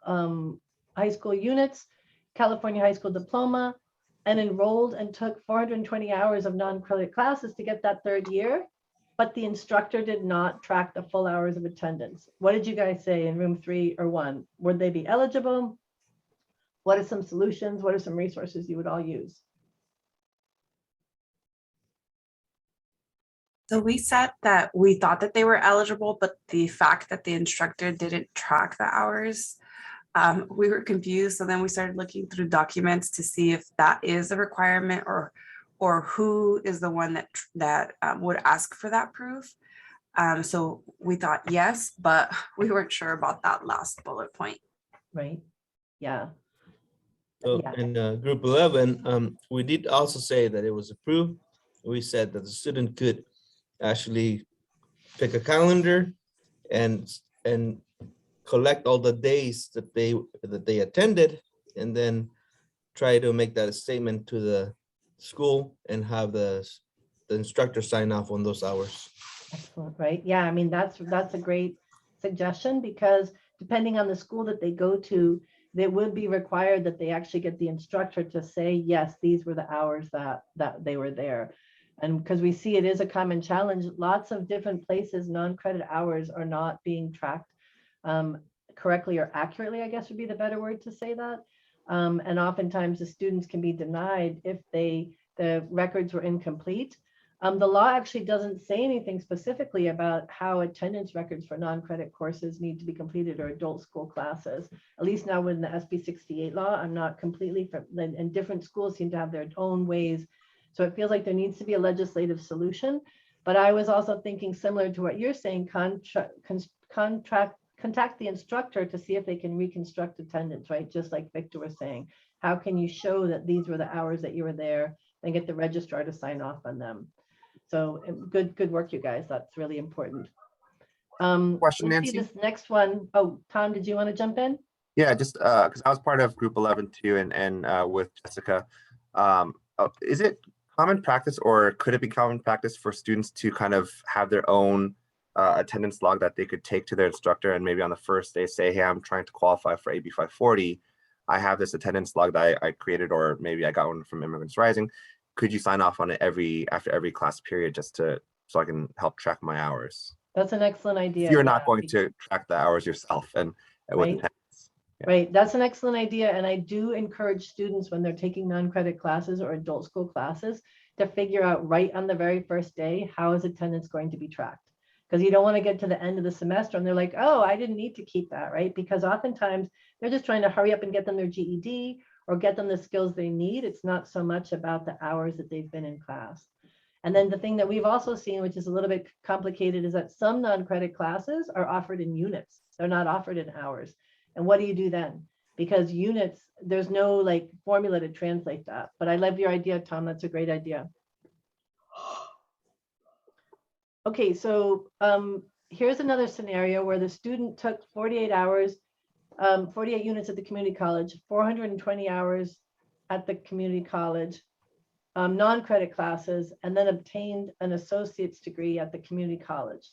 units, California high school diploma, and enrolled and took 420 hours of non-credit classes to get that 3rd year, but the instructor did not track the full hours of attendance. What did you guys say in room 3 or 1? Would they be eligible? What are some solutions? What are some resources you would all use?
So we said that we thought that they were eligible, but the fact that the instructor didn't track the hours, we were confused. So then we started looking through documents to see if that is a requirement or who is the one that would ask for that proof. So we thought yes, but we weren't sure about that last bullet point.
Right. Yeah.
So
Yeah.
in group 11, we did also say that it was approved. We said that the student could actually pick a calendar and collect all the days that they attended, and then try to make that a statement to the school and have the instructor sign off on those hours.
Excellent, right? Yeah, I mean, that's a great suggestion, because depending on the school that they go to, they would be required that they actually get the instructor to say, yes, these were the hours that they were there. And because we see it is a common challenge, lots of different places, non-credit hours are not being tracked correctly or accurately, I guess would be the better word to say that. And oftentimes the students can be denied if the records were incomplete. The law actually doesn't say anything specifically about how attendance records for non-credit courses need to be completed or adult school classes. At least now with the SB 68 law, I'm not completely, and different schools seem to have their own ways. So it feels like there needs to be a legislative solution. But I was also thinking similar to what you're saying, contact the instructor to see if they can reconstruct attendance, right? Just like Victor was saying, how can you show that these were the hours that you were there, and get the registrar to sign off on them? So good work, you guys. That's really important.
Question,
Let's see
Nancy?
this next one. Oh, Tom, did you want to jump in?
Yeah, just because I was part of group 11 too, and with Jessica, is it common practice, or could it be common practice for students to kind of have their own attendance log that they could take to their instructor, and maybe on the first day say, hey, I'm trying to qualify for AB 540. I have this attendance log that I created, or maybe I got one from Immigrants Rising. Could you sign off on it after every class period, just so I can help track my hours?
That's an excellent idea.
If you're not going to track the hours yourself and with
Right.
attendance. Yeah.
Right, that's an excellent idea. And I do encourage students when they're taking non-credit classes or adult school classes to figure out right on the very first day, how is attendance going to be tracked? Because you don't want to get to the end of the semester and they're like, oh, I didn't need to keep that, right? Because oftentimes they're just trying to hurry up and get them their GED or get them the skills they need. It's not so much about the hours that they've been in class. And then the thing that we've also seen, which is a little bit complicated, is that some non-credit classes are offered in units. They're not offered in hours. And what do you do then? Because units, there's no like formula to translate that. But I love your idea, Tom. That's a great idea. Okay, so here's another scenario where the student took 48 hours, 48 units at the community college, 420 hours at the community college, non-credit classes, and then obtained an associate's degree at the community college.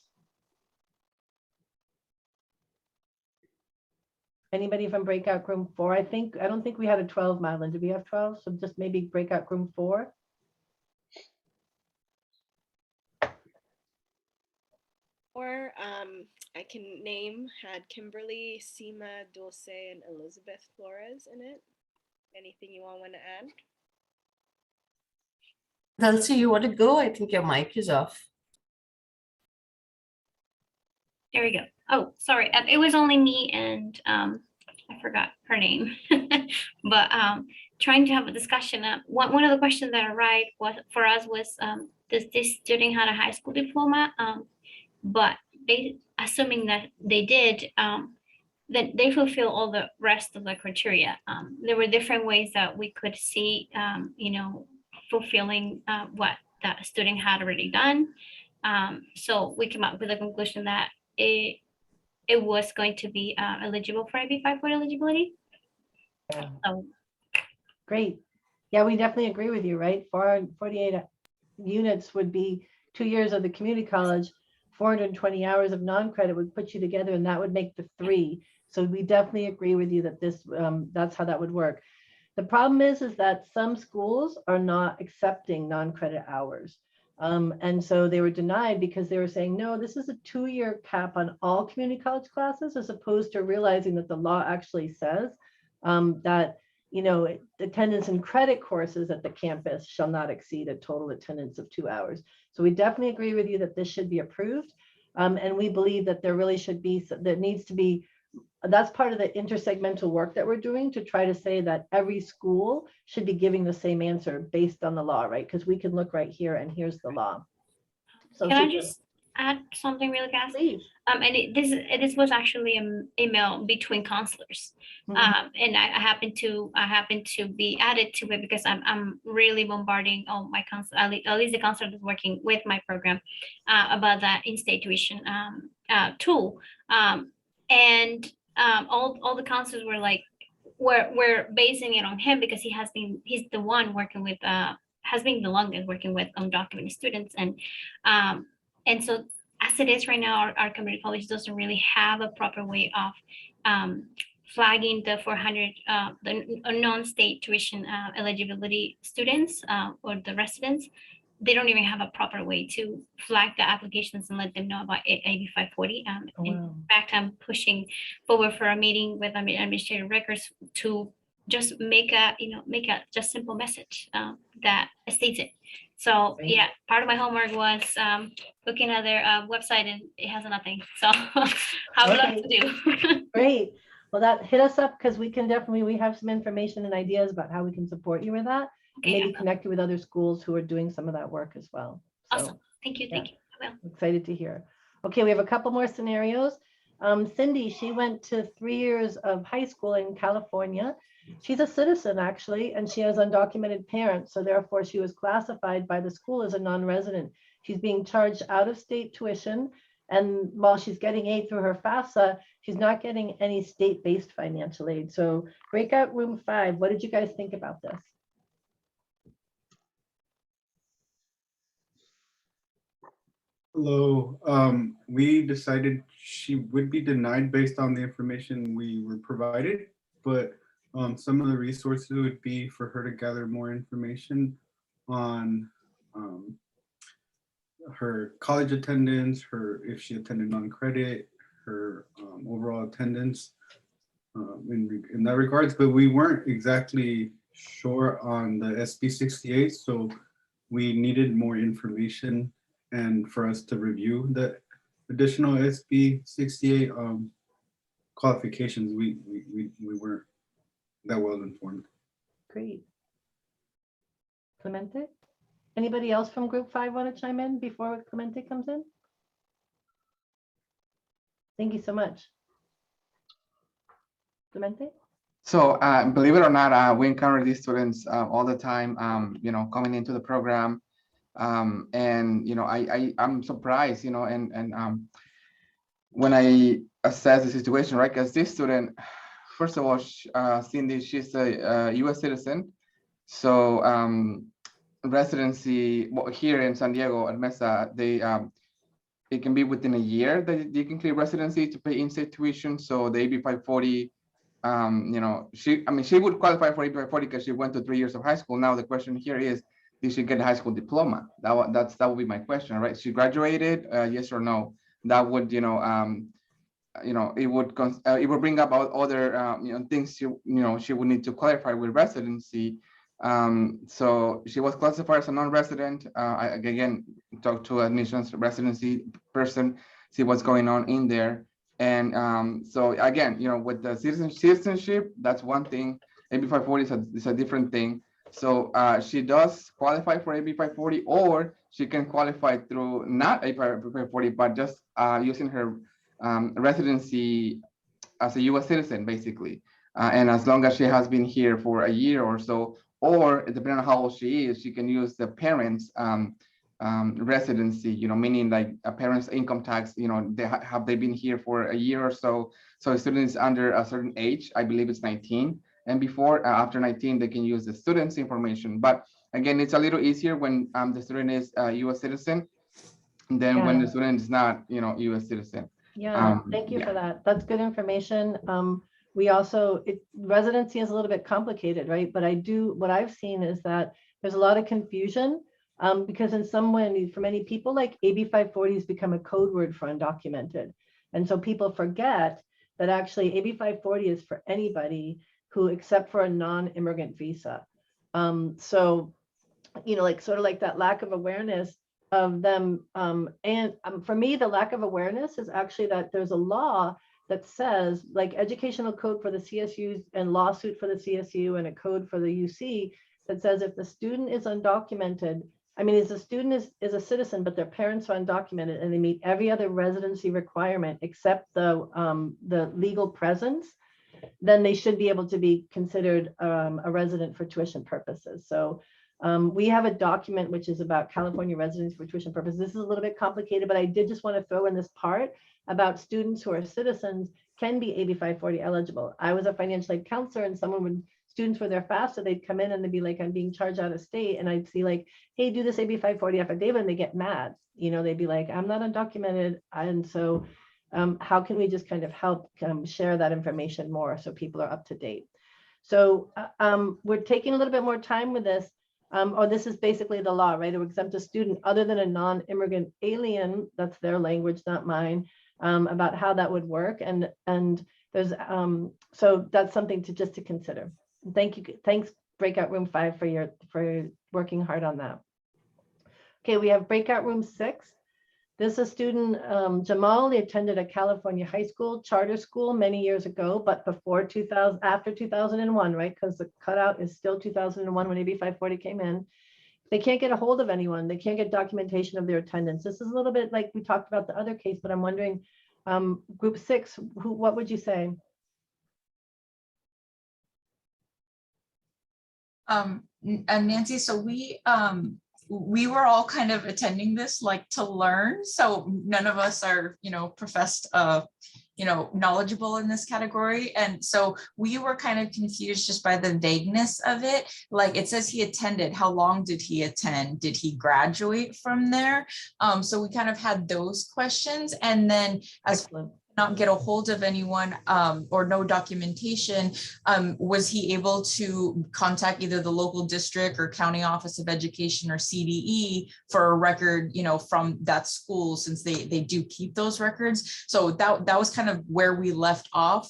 Anybody from breakout room 4? I don't think we had a 12, Madeline. Did we have 12? So just maybe breakout room 4.
Or I can name had Kimberly, Seema, Dulce, and Elizabeth Flores in it. Anything you all want to add?
Dulce, you want to go? I think your mic is off.
There we go. Oh, sorry. It was only me and I forgot her name. But trying to have a discussion. One of the questions that arrived for us was, does this student have a high school diploma? But assuming that they did, then they fulfill all the rest of the criteria. There were different ways that we could see, fulfilling what that student had already done. So we came up with a conclusion that it was going to be eligible for AB 540 eligibility.
Yeah.
So,
Great. Yeah, we definitely agree with you, right? 448 units would be 2 years of the community college, 420 hours of non-credit would put you together, and that would make the 3. So we definitely agree with you that this that's how that would work. The problem is that some schools are not accepting non-credit hours. And so they were denied because they were saying, no, this is a 2-year cap on all community college classes, as opposed to realizing that the law actually says that, attendance and credit courses at the campus shall not exceed a total attendance of 2 hours. So we definitely agree with you that this should be approved. And we believe that there really should be, that's part of the intersegmental work that we're doing to try to say that every school should be giving the same answer based on the law, right? Because we can look right here and here's the law. So
can I just add something really fast?
Please.
And this was actually an email between counselors, and I happened to be added to it because I'm really bombarding all my counselors, at least the counselor that's working with my program, about that in-state tuition tool, and all the counselors were like, we're basing it on him because he's the one working with has been the longest working with undocumented students, and so as it is right now, our community college doesn't really have a proper way of flagging the 400 the non-state tuition eligibility students or the residents. They don't even have a proper way to flag the applications and let them know about AB 540.
Oh, wow.
In fact, I'm pushing forward for a meeting with administrative records to just make a just simple message that states it. So
Great.
yeah, part of my homework was looking at their website, and it has nothing. So I would love to do.
Great. Well, that hit us up because we have some information and ideas about how we can support you with that.
Okay,
Maybe connect you with other schools who are doing some of that work as well. So,
awesome. Thank you. Thank you. I will.
Excited to hear. Okay, we have a couple more scenarios. Cindy, she went to 3 years of high school in California. She's a citizen actually, and she has undocumented parents. So therefore she was classified by the school as a non-resident. She's being charged out of state tuition. And while she's getting aid through her FAFSA, she's not getting any state-based financial aid. So breakout room 5, what did you guys think about this?
Hello. We decided she would be denied based on the information we were provided, but some of the resources would be for her to gather more information on her college attendance, if she attended non-credit, her overall attendance in that regards, but we weren't exactly sure on the SB 68, so we needed more information and for us to review the additional SB 68 qualifications. We weren't that well informed.
Great. Clemente? Anybody else from group 5 want to chime in before Clemente comes in? Thank you so much. Clemente?
So believe it or not, we encounter these students all the time, coming into the program. And I'm surprised, and when I assess the situation, right? Because this student, first of all, Cindy, she's a U.S. citizen, so residency here in San Diego at Mesa, it can be within a year that you can clear residency to pay in-state tuition. So the AB 540, she would qualify for AB 540 because she went to 3 years of high school. Now the question here is, did she get a high school diploma? That would be my question, right? She graduated, yes or no? That would, it would bring up other, things she would need to clarify with residency. So she was classified as a non-resident. I again talked to admissions residency person, see what's going on in there. And so again, with the citizenship, that's one thing. AB 540 is a different thing. So she does qualify for AB 540, or she can qualify through not AB 540, but just using her residency as a U.S. citizen, basically. And as long as she has been here for a year or so, or depending on how old she is, she can use the parents' residency, meaning like a parent's income tax, have they been here for a year or so. So a student is under a certain age, I believe it's 19. And before, after 19, they can use the student's information. But again, it's a little easier when the student is a U.S. citizen than when the student is not, U.S. citizen.
Yeah, thank you for that. That's good information. We also, residency is a little bit complicated, right? But what I've seen is that there's a lot of confusion because in some way, for many people, like AB 540 has become a code word for undocumented. And so people forget that actually AB 540 is for anybody who, except for a non-immigrant visa. So, sort of like that lack of awareness of them. And for me, the lack of awareness is actually that there's a law that says, like educational code for the CSUs and lawsuit for the CSU and a code for the UC that says if the student is undocumented, if the student is a citizen, but their parents are undocumented and they meet every other residency requirement except the legal presence, then they should be able to be considered a resident for tuition purposes. So we have a document which is about California residents for tuition purposes. This is a little bit complicated, but I did just want to throw in this part about students who are citizens can be AB 540 eligible. I was a financial aid counselor, and students were there FAFSA, they'd come in and they'd be like, I'm being charged out of state. And I'd see like, hey, do this AB 540 affidavit, and they get mad. They'd be like, I'm not undocumented. And so how can we just kind of help share that information more so people are up to date? So we're taking a little bit more time with this. This is basically the law, right? To exempt a student other than a non-immigrant alien, that's their language, not mine, about how that would work. And there's, so that's something to consider. Thank you. Thanks, Breakout Room 5 for working hard on that. Okay, we have Breakout Room 6. This is a student, Jamal. He attended a California high school charter school many years ago, but after 2001, right? Because the cutout is still 2001 when AB 540 came in. They can't get a hold of anyone. They can't get documentation of their attendance. This is a little bit like we talked about the other case, but I'm wondering, Group 6, what would you say?
Nancy, so we were all kind of attending this like to learn. So none of us are, professed, knowledgeable in this category. And so we were kind of confused just by the vagueness of it. Like it says he attended, how long did he attend? Did he graduate from there? So we kind of had those questions. And then as not get a hold of anyone or no documentation, was he able to contact either the local district or county office of education or CDE for a record, from that school, since they do keep those records? So that was kind of where we left off.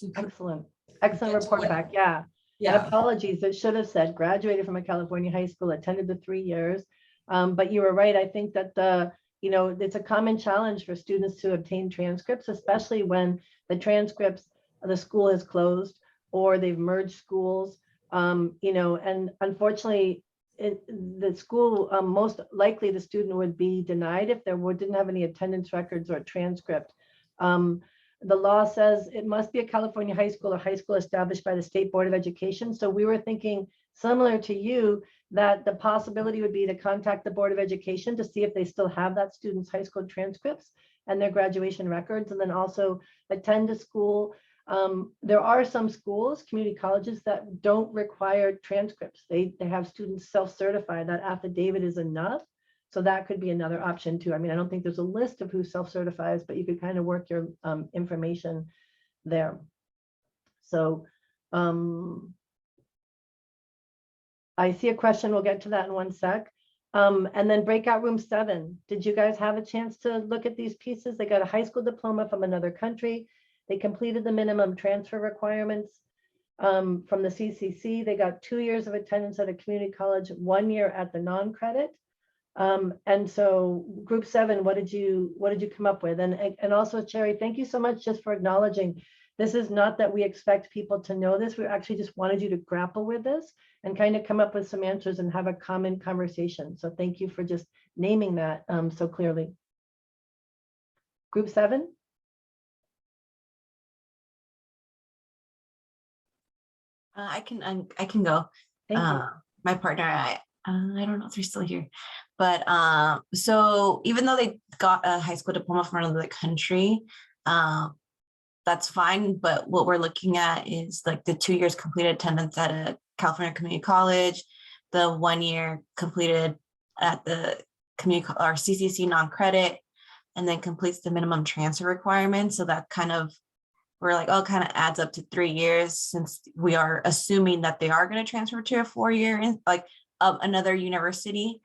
Excellent report back. Yeah. And apologies, it should have said graduated from a California high school, attended the 3 years. But you were right. I think that it's a common challenge for students to obtain transcripts, especially when the school is closed or they've merged schools, and unfortunately, the school, most likely the student would be denied if didn't have any attendance records or transcript. The law says it must be a California high school or high school established by the State Board of Education. So we were thinking, similar to you, that the possibility would be to contact the Board of Education to see if they still have that student's high school transcripts and their graduation records, and then also attend a school. There are some schools, community colleges, that don't require transcripts. They have students self-certify. That affidavit is enough. So that could be another option too. I don't think there's a list of who self-certifies, but you could kind of work your information there. So I see a question. We'll get to that in one sec. And then Breakout Room 7. Did you guys have a chance to look at these pieces? They got a high school diploma from another country. They completed the minimum transfer requirements from the CCC. They got 2 years of attendance at a community college, 1 year at the Noncredit. And so Group 7, what did you come up with? And also, Cherry, thank you so much just for acknowledging. This is not that we expect people to know this. We actually just wanted you to grapple with this and kind of come up with some answers and have a common conversation. So thank you for just naming that so clearly. Group 7.
I can go.
Thank you.
My partner, I don't know if they're still here, but so even though they got a high school diploma from another country, that's fine. But what we're looking at is like the 2 years completed attendance at a California community college, the 1 year completed at the community or CCC non-credit, and then completes the minimum transfer requirement. So that kind of, we're like, oh, kind of adds up to 3 years, since we are assuming that they are going to transfer to a 4-year like of another university.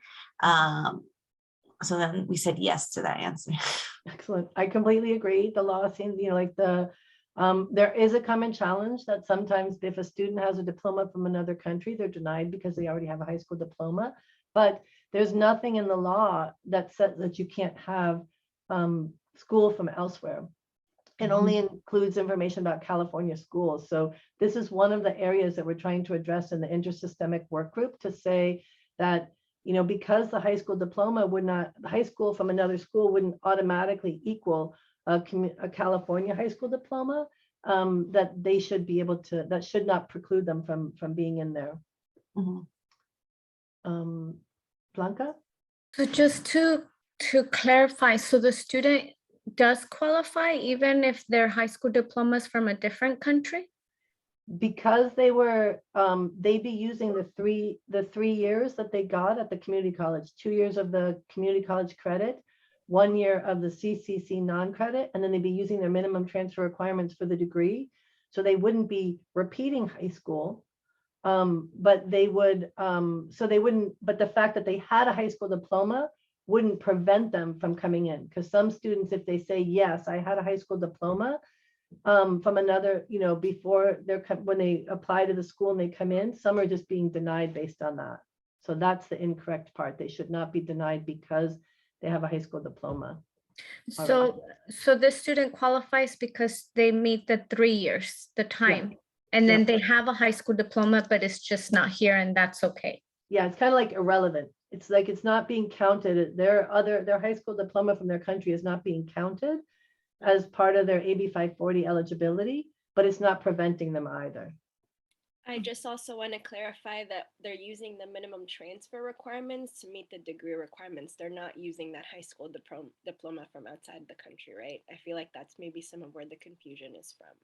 So then we said yes to that answer.
Excellent. I completely agree. The law seems, like there is a common challenge that sometimes if a student has a diploma from another country, they're denied because they already have a high school diploma. But there's nothing in the law that says that you can't have school from elsewhere. It only includes information about California schools. So this is one of the areas that we're trying to address in the intersystemic work group, to say that, because the high school diploma would not, the high school from another school wouldn't automatically equal a California high school diploma, that they should be able to, that should not preclude them from being in there. Blanca?
So just to clarify, so the student does qualify even if their high school diploma is from a different country?
Because they were, they'd be using the three years that they got at the community college, 2 years of the community college credit, 1 year of the CCC non-credit, and then they'd be using their minimum transfer requirements for the degree. So they wouldn't be repeating high school, but they would, but the fact that they had a high school diploma wouldn't prevent them from coming in. Because some students, if they say, yes, I had a high school diploma from another, before when they apply to the school and they come in, some are just being denied based on that. So that's the incorrect part. They should not be denied because they have a high school diploma.
So this student qualifies because they meet the 3 years, the time, and then they have a high school diploma, but it's just not here, and that's okay.
Yeah, it's kind of like irrelevant. It's like it's not being counted. Their high school diploma from their country is not being counted as part of their AB 540 eligibility, but it's not preventing them either.
I just also want to clarify that they're using the minimum transfer requirements to meet the degree requirements. They're not using that high school diploma from outside the country, right? I feel like that's maybe some of where the confusion is from.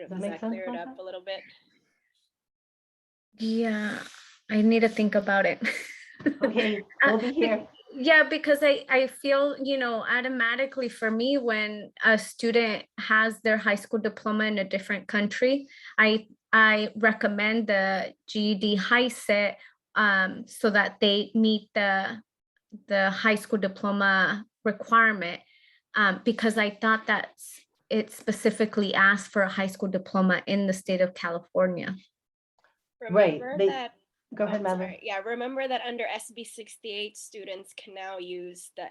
Does that clear it up a little bit?
Yeah, I need to think about it.
Okay, we'll be here.
Yeah, because I feel, automatically for me, when a student has their high school diploma in a different country, I recommend the GED high set so that they meet the high school diploma requirement, because I thought that it specifically asked for a high school diploma in the state of California.
Remember that,
go ahead, Madeline.
Yeah, remember that under SB 68, students can now use the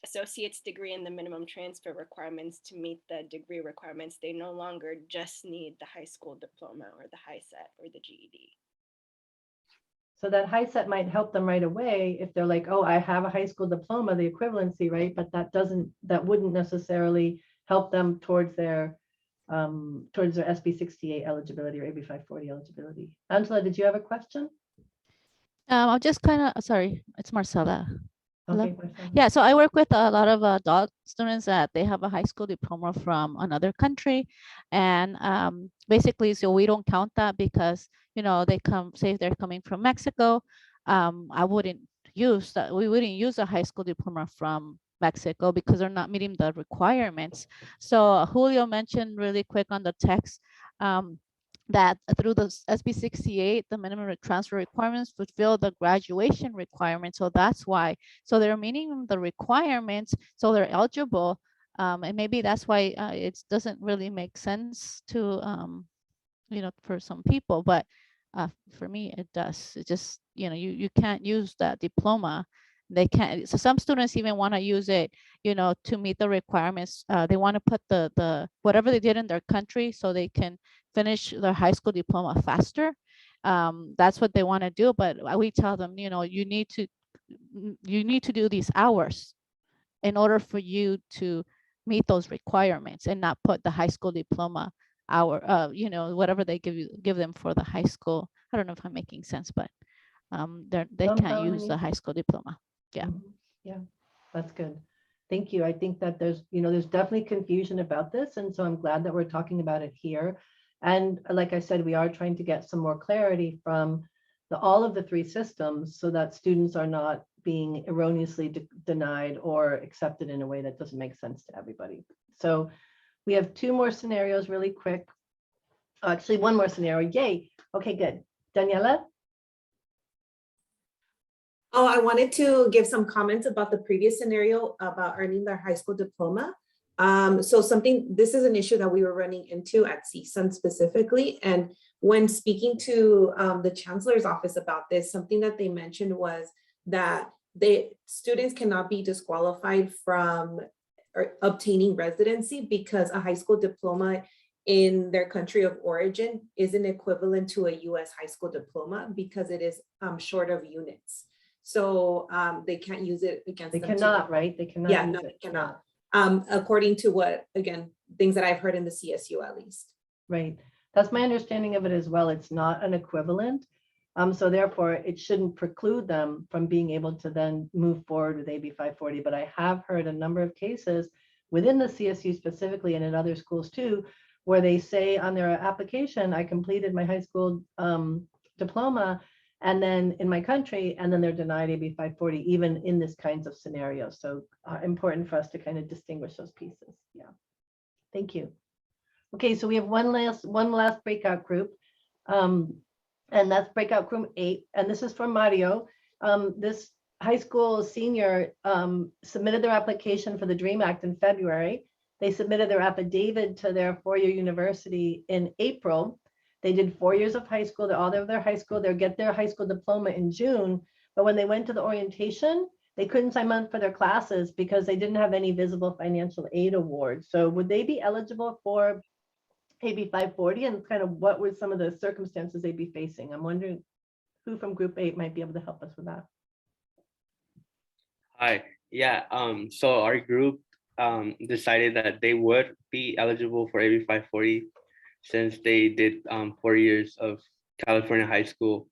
associate's degree and the minimum transfer requirements to meet the degree requirements. They no longer just need the high school diploma or the high set or the GED.
So that high set might help them right away if they're like, oh, I have a high school diploma, the equivalency, right? But that wouldn't necessarily help them towards their SB 68 eligibility or AB 540 eligibility. Angela, did you have a question?
I'm just kind of, sorry, it's Marcella.
Okay,
yeah, so I work with a lot of adult students that they have a high school diploma from another country. And basically, so we don't count that because, they come, say if they're coming from Mexico, I wouldn't use that. We wouldn't use a high school diploma from Mexico because they're not meeting the requirements. So Julio mentioned really quick on the text that through the SB 68, the minimum transfer requirements fulfill the graduation requirements. So that's why. So they're meeting the requirements, so they're eligible. And maybe that's why it doesn't really make sense to, for some people, but for me, it does. It just, you can't use that diploma. They can't. So some students even want to use it, to meet the requirements. They want to put the whatever they did in their country so they can finish their high school diploma faster. That's what they want to do. But we tell them, you need to do these hours in order for you to meet those requirements and not put the high school diploma hour, you know, whatever they give them for the high school. I don't know if I'm making sense, but they can't use the high school diploma. Yeah.
Yeah, that's good. Thank you. I think that there's definitely confusion about this. And so I'm glad that we're talking about it here. And like I said, we are trying to get some more clarity from all of the three systems so that students are not being erroneously denied or accepted in a way that doesn't make sense to everybody. So we have two more scenarios really quick. Actually, one more scenario. Yay. Okay, good. Daniela?
Oh, I wanted to give some comments about the previous scenario about earning their high school diploma. This is an issue that we were running into at CSUN specifically. And when speaking to the chancellor's office about this, something that they mentioned was that students cannot be disqualified from obtaining residency because a high school diploma in their country of origin isn't equivalent to a US high school diploma because it is short of units. So they can't use it against them.
They cannot, right? They cannot.
Yeah, no, they cannot. According to what, again, things that I've heard in the CSU at least.
Right. That's my understanding of it as well. It's not an equivalent. So therefore, it shouldn't preclude them from being able to then move forward with AB 540. But I have heard a number of cases within the CSU specifically and in other schools too, where they say on their application, I completed my high school diploma and then in my country, and then they're denied AB 540, even in this kinds of scenarios. So important for us to kind of distinguish those pieces. Yeah. Thank you. Okay, so we have one last breakout group, and that's breakout group 8, and this is from Mario. This high school senior submitted their application for the DREAM Act in February. They submitted their affidavit to their four-year university in April. They did 4 years of high school, all of their high school, they'll get their high school diploma in June, but when they went to the orientation, they couldn't sign up for their classes because they didn't have any visible financial aid awards. So would they be eligible for AB 540, and kind of what were some of the circumstances they'd be facing? I'm wondering who from group 8 might be able to help us with that.
Hi, yeah, so our group decided that they would be eligible for AB 540 since they did 4 years of California high school,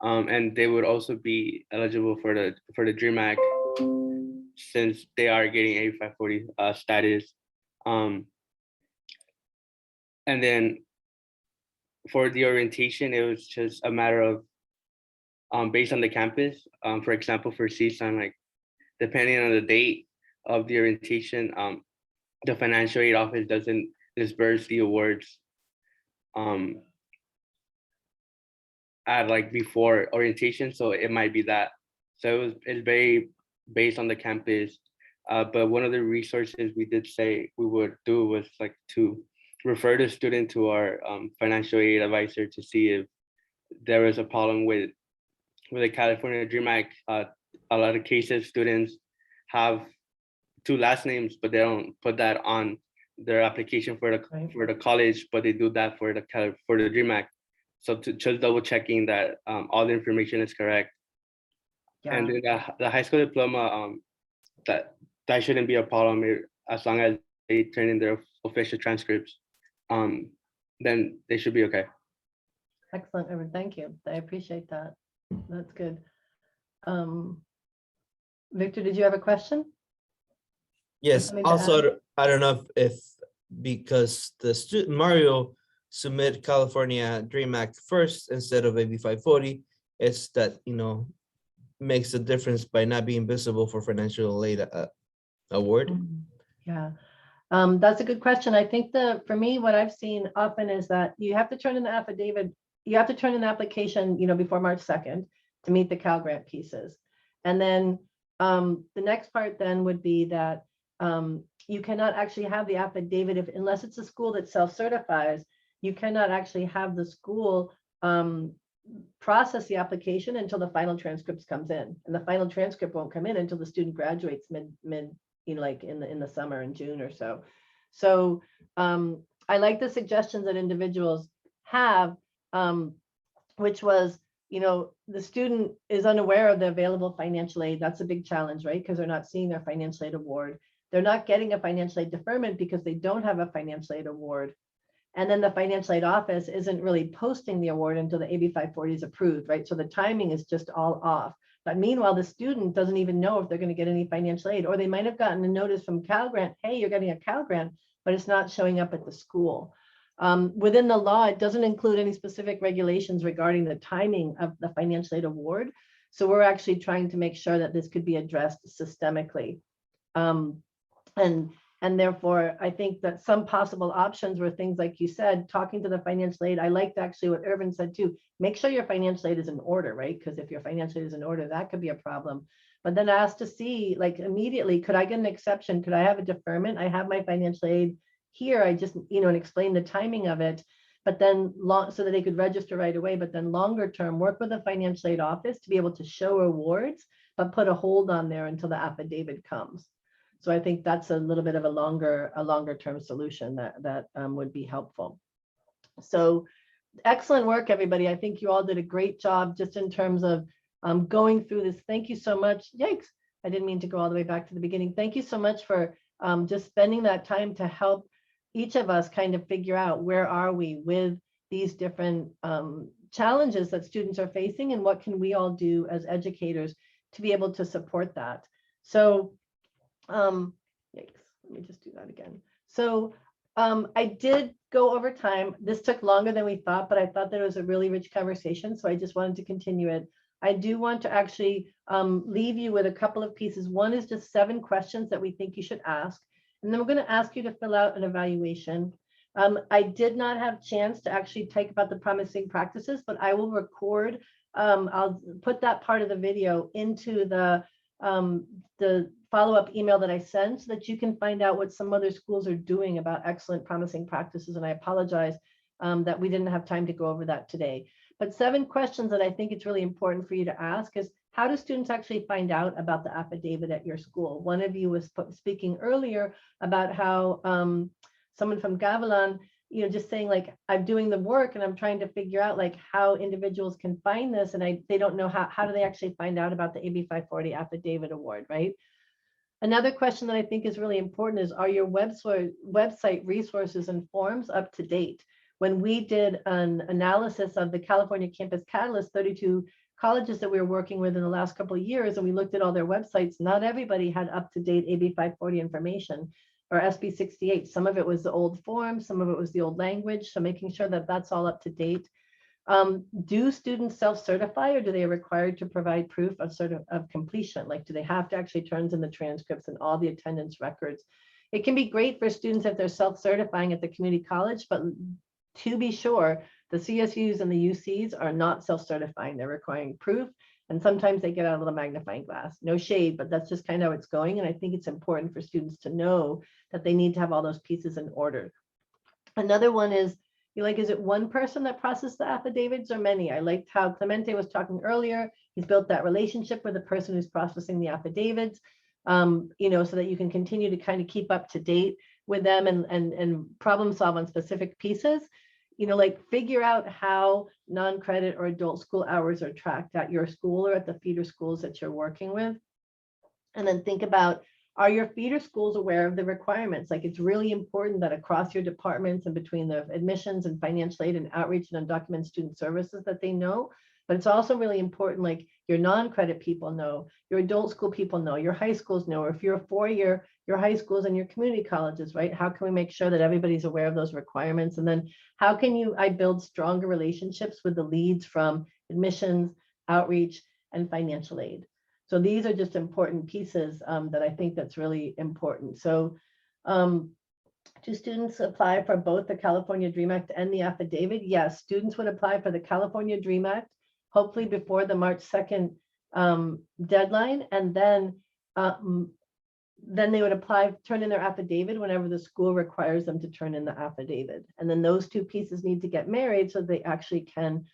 and they would also be eligible for the DREAM Act since they are getting AB 540 status. And then for the orientation, it was just a matter of based on the campus. For example, for CSUN, like depending on the date of the orientation, the financial aid office doesn't disperse the awards at like before orientation, so it might be that. So it's very based on the campus. But one of the resources we did say we would do was like to refer the student to our financial aid advisor to see if there was a problem with the California DREAM Act. A lot of cases, students have 2 last names, but they don't put that on their application for the college, but they do that for the DREAM Act. So to just double checking that all the information is correct. Yeah. And then the high school diploma, that shouldn't be a problem as long as they turn in their official transcripts. Then they should be okay.
Excellent, Evan. Thank you. I appreciate that. That's good. Victor, did you have a question?
Yes. Also, I don't know if because the student Mario submit California DREAM Act first instead of AB 540, it's that, you know, makes a difference by not being visible for financial aid award.
Yeah. That's a good question. I think for me, what I've seen often is that you have to turn in the affidavit, you have to turn in the application, you know, before March 2nd to meet the Cal Grant pieces. And then the next part then would be that you cannot actually have the affidavit unless it's a school that self-certifies. You cannot actually have the school process the application until the final transcripts comes in, and the final transcript won't come in until the student graduates mid you know, like in the summer in June or so. So I like the suggestions that individuals have, which was, you know, the student is unaware of the available financial aid. That's a big challenge, right? Because they're not seeing their financial aid award. they're not getting a financial aid deferment because they don't have a financial aid award. And then the financial aid office isn't really posting the award until the AB 540 is approved, right? So the timing is just all off. But meanwhile, the student doesn't even know if they're going to get any financial aid, or they might have gotten a notice from Cal Grant, hey, you're getting a Cal Grant, but it's not showing up at the school. Within the law, it doesn't include any specific regulations regarding the timing of the financial aid award. So we're actually trying to make sure that this could be addressed systemically. And therefore, I think that some possible options were things like you said, talking to the financial aid. I liked actually what Irvin said too. Make sure your financial aid is in order, right? Because if your financial aid is in order, that could be a problem. But then ask to see, like immediately, could I get an exception? Could I have a deferment? I have my financial aid here. I just, and explain the timing of it. But then so that they could register right away. But then longer term, work with the financial aid office to be able to show awards, but put a hold on there until the affidavit comes. So I think that's a little bit of a longer term solution that would be helpful. So excellent work, everybody. I think you all did a great job just in terms of going through this. Thank you so much. Yikes, I didn't mean to go all the way back to the beginning. Thank you so much for just spending that time to help each of us kind of figure out where are we with these different challenges that students are facing, and what can we all do as educators to be able to support that. So yikes, let me just do that again. So I did go over time. This took longer than we thought, but I thought that it was a really rich conversation, so I just wanted to continue it. I do want to actually leave you with a couple of pieces. One is just 7 questions that we think you should ask, and then we're going to ask you to fill out an evaluation. I did not have a chance to actually take about the promising practices, but I will record. I'll put that part of the video into the follow-up email that I sent, so that you can find out what some other schools are doing about excellent promising practices. And I apologize that we didn't have time to go over that today. But 7 questions that I think it's really important for you to ask is, how do students actually find out about the affidavit at your school? One of you was speaking earlier about how someone from Gavilan, just saying like, I'm doing the work and I'm trying to figure out like how individuals can find this, and they don't know how do they actually find out about the AB 540 affidavit award, right? Another question that I think is really important is, are your website resources and forms up to date? When we did an analysis of the California Campus Catalyst, 32 colleges that we were working with in the last couple of years, and we looked at all their websites, not everybody had up-to-date AB 540 information or SB 68. Some of it was the old form, some of it was the old language. So making sure that that's all up to date. Do students self-certify, or do they required to provide proof of completion? Like, do they have to actually turn in the transcripts and all the attendance records? It can be great for students if they're self-certifying at the community college, but to be sure, the CSUs and the UCs are not self-certifying. They're requiring proof, and sometimes they get out a little magnifying glass. No shade, but that's just kind of how it's going. And I think it's important for students to know that they need to have all those pieces in order. Another one is, is it one person that processes the affidavits or many? I liked how Clemente was talking earlier. He's built that relationship with the person who's processing the affidavits, so that you can continue to kind of keep up to date with them and problem solve on specific pieces. Figure out how non-credit or adult school hours are tracked at your school or at the feeder schools that you're working with. And then think about, are your feeder schools aware of the requirements? Like, it's really important that across your departments and between the admissions and financial aid and outreach and undocumented student services that they know. But it's also really important, like, your non-credit people know, your adult school people know, your high schools know, or if you're a 4-year, your high schools and your community colleges, right? How can we make sure that everybody's aware of those requirements? And then how can I build stronger relationships with the leads from admissions, outreach, and financial aid? So these are just important pieces that I think that's really important. So do students apply for both the California DREAM Act and the affidavit? Yes, students would apply for the California DREAM Act, hopefully before the March 2nd deadline. And then they would apply, turn in their affidavit whenever the school requires them to turn in the affidavit. And then those 2 pieces need to get married so they actually can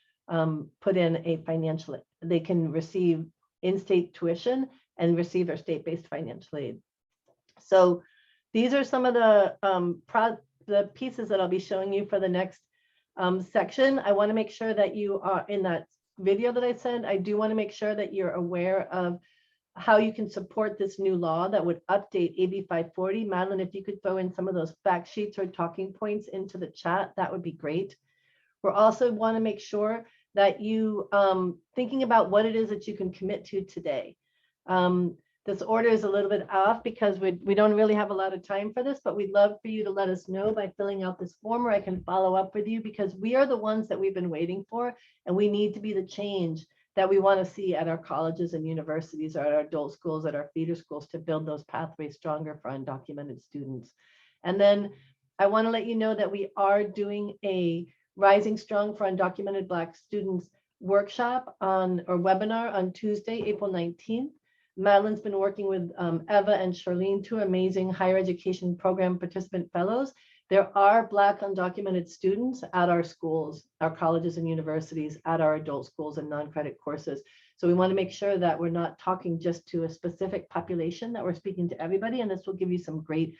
put in a financial, they can receive in-state tuition and receive their state-based financial aid. So these are some of the pieces that I'll be showing you for the next section. I want to make sure that you are in that video that I sent. I do want to make sure that you're aware of how you can support this new law that would update AB 540. Madeline, if you could throw in some of those fact sheets or talking points into the chat, that would be great. We also want to make sure that you thinking about what it is that you can commit to today. This order is a little bit off because we don't really have a lot of time for this, but we'd love for you to let us know by filling out this form, or I can follow up with you, because we are the ones that we've been waiting for, and we need to be the change that we want to see at our colleges and universities, or at our adult schools, at our feeder schools, to build those pathways stronger for undocumented students. And then I want to let you know that we are doing a Rising Strong for Undocumented Black Students workshop or webinar on Tuesday, April 19th. Madeline's been working with Eva and Charlene, two amazing higher education program participant fellows. There are Black undocumented students at our schools, our colleges and universities, at our adult schools and non-credit courses. So we want to make sure that we're not talking just to a specific population, that we're speaking to everybody, and this will give you some great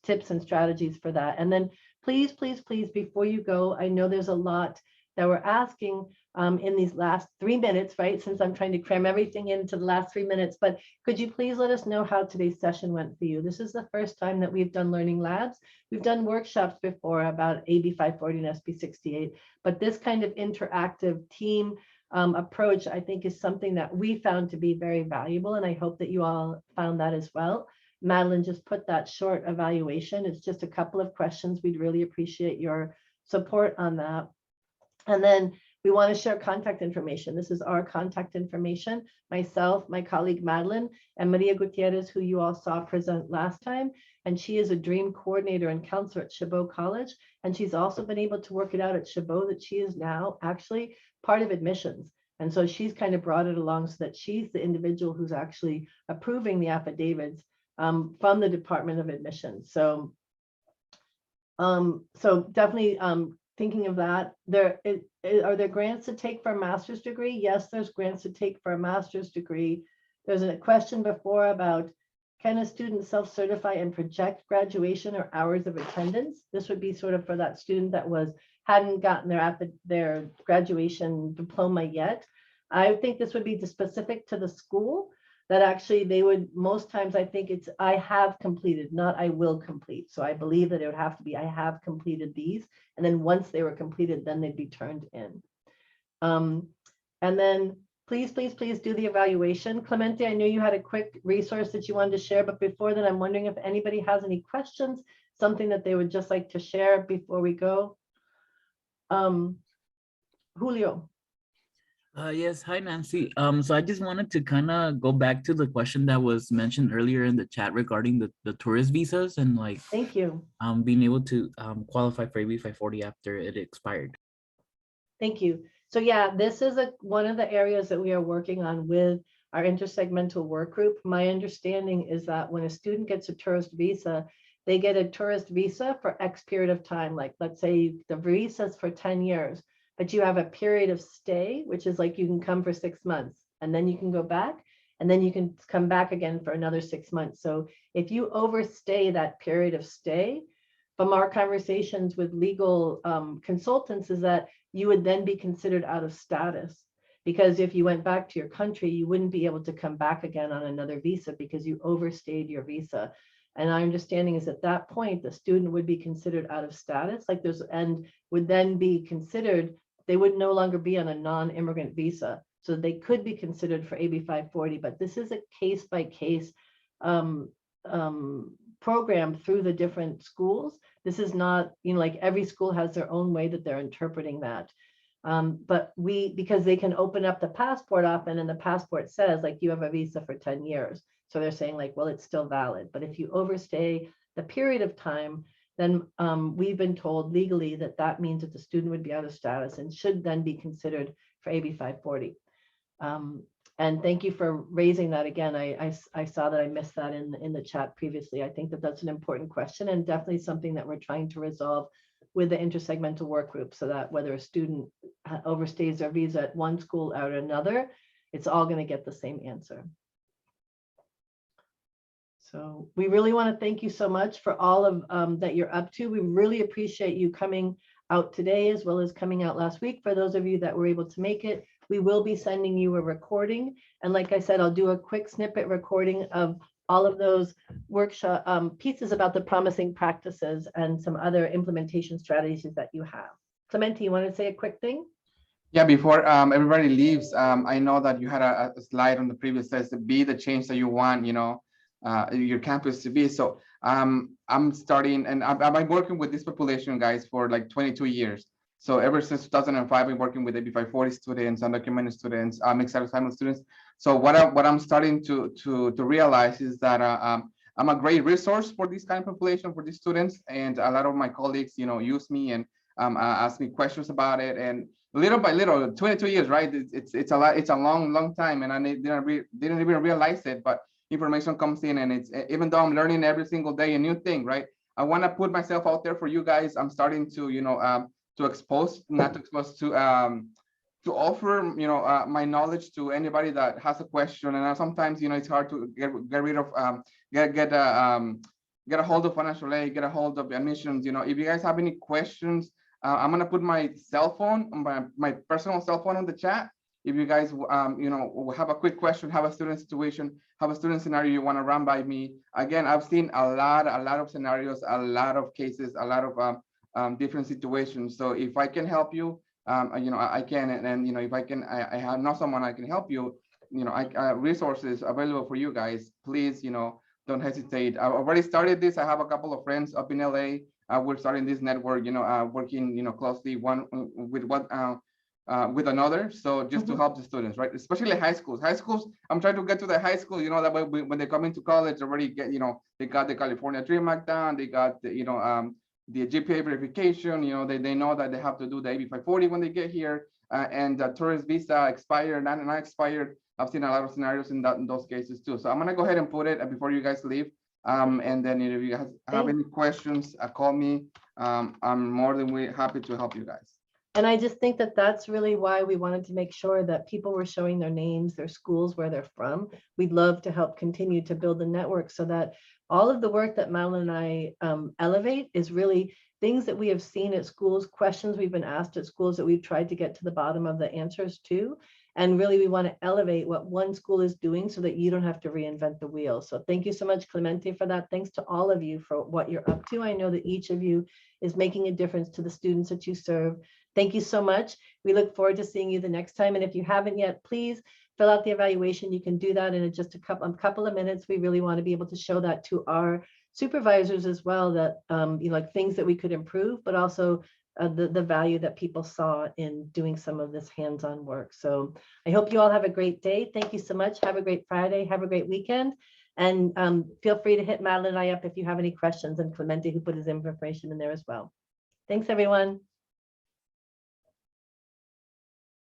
tips and strategies for that. And then please, please, please, before you go, I know there's a lot that we're asking in these last 3 minutes, right? Since I'm trying to cram everything into the last 3 minutes, but could you please let us know how today's session went for you? This is the first time that we've done learning labs. We've done workshops before about AB 540 and SB 68, but this kind of interactive team approach, I think, is something that we found to be very valuable, and I hope that you all found that as well. Madeline just put that short evaluation. It's just a couple of questions. We'd really appreciate your support on that. And then we want to share contact information. This is our contact information. Myself, my colleague Madeline, and Maria Gutierrez, who you all saw present last time. And she is a dream coordinator and counselor at Chabot College. And she's also been able to work it out at Chabot that she is now actually part of admissions. And so she's kind of brought it along so that she's the individual who's actually approving the affidavits from the Department of Admissions. So, definitely thinking of that. Are there grants to take for a master's degree? Yes, there's grants to take for a master's degree. There's a question before about, can a student self-certify and project graduation or hours of attendance? This would be sort of for that student that hadn't gotten their graduation diploma yet. I think this would be specific to the school, that actually they would, most times I think it's I have completed, not I will complete. So I believe that it would have to be I have completed these, and then once they were completed, then they'd be turned in. And then please, please, please do the evaluation. Clemente, I knew you had a quick resource that you wanted to share, but before that, I'm wondering if anybody has any questions, something that they would just like to share before we go. Julio.
Yes, hi Nancy. So I just wanted to kind of go back to the question that was mentioned earlier in the chat regarding the tourist visas and like,
thank you,
being able to qualify for AB 540 after it expired.
Thank you. So yeah, this is one of the areas that we are working on with our intersegmental work group. My understanding is that when a student gets a tourist visa, they get a tourist visa for X period of time. Like, let's say the visa is for 10 years. But you have a period of stay, which is like you can come for 6 months and then you can go back and then you can come back again for another 6 months. So if you overstay that period of stay, from our conversations with legal consultants, is that you would then be considered out of status, because if you went back to your country, you wouldn't be able to come back again on another visa because you overstayed your visa. And our understanding is at that point, the student would be considered out of status, and would then be considered, they would no longer be on a non-immigrant visa. So they could be considered for AB 540, but this is a case-by-case program through the different schools. This is not, like every school has their own way that they're interpreting that. But because they can open up the passport often, and the passport says like you have a visa for 10 years. So they're saying like, well, it's still valid. But if you overstay the period of time, then we've been told legally that that means that the student would be out of status and should then be considered for AB 540. And thank you for raising that again. I saw that I missed that in the chat previously. I think that that's an important question and definitely something that we're trying to resolve with the intersegmental work group, so that whether a student overstays their visa at one school or another, it's all going to get the same answer. So we really want to thank you so much for all of that you're up to. We really appreciate you coming out today as well as coming out last week. For those of you that were able to make it, We will be sending you a recording. And like I said, I'll do a quick snippet recording of all of those workshop pieces about the promising practices and some other implementation strategies that you have. Clemente, you want to say a quick thing?
Yeah, before everybody leaves, I know that you had a slide on the previous slide to be the change that you want, your campus to be. So I'm starting, and I've been working with this population, guys, for like 22 years. So ever since 2005, I've been working with AB 540 students, undocumented students, mixed assignment students. So what I'm starting to realize is that I'm a great resource for this kind of population, for these students, and a lot of my colleagues, use me and ask me questions about it. And little by little, 22 years, right? It's a lot. It's a long time, and I didn't even realize it. But information comes in, and it's, even though I'm learning every single day a new thing, right? I want to put myself out there for you guys. I'm starting to, to expose, not to expose, to offer, my knowledge to anybody that has a question. And sometimes, it's hard to get rid of, get a hold of financial aid, get a hold of admissions. If you guys have any questions, I'm gonna put my cell phone, my personal cell phone on the chat. If you guys, have a quick question, have a student situation, have a student scenario you want to run by me. Again, I've seen a lot of scenarios, a lot of cases, a lot of different situations. So if I can help you, I can, and if I can, I know someone I can help you. Resources available for you guys. Please, don't hesitate. I've already started this. I have a couple of friends up in LA. We're starting this network, working, closely one with another. So just to help the students, right? Especially high schools. High schools, I'm trying to get to the high school, that way when they come into college, already get, they got the California Dream Act done. They got the, the GPA verification. They know that they have to do the AB 540 when they get here, and the tourist visa expired, not expired. I've seen a lot of scenarios in those cases too. So I'm gonna go ahead and put it before you guys leave. And then if you guys have any questions, call me. I'm more than happy to help you guys.
And I just think that that's really why we wanted to make sure that people were showing their names, their schools, where they're from. We'd love to help continue to build the network so that all of the work that Madeline and I elevate is really things that we have seen at schools, questions we've been asked at schools that we've tried to get to the bottom of the answers to. And really, we want to elevate what one school is doing so that you don't have to reinvent the wheel. So thank you so much, Clemente, for that. Thanks to all of you for what you're up to. I know that each of you is making a difference to the students that you serve. Thank you so much. We look forward to seeing you the next time. And if you haven't yet, please fill out the evaluation. You can do that in just a couple of minutes. We really want to be able to show that to our supervisors as well, that like things that we could improve, but also the value that people saw in doing some of this hands-on work. So I hope you all have a great day. Thank you so much. Have a great Friday. Have a great weekend. And feel free to hit Madeline and I up if you have any questions, and Clemente, who put his information in there as well. Thanks, everyone.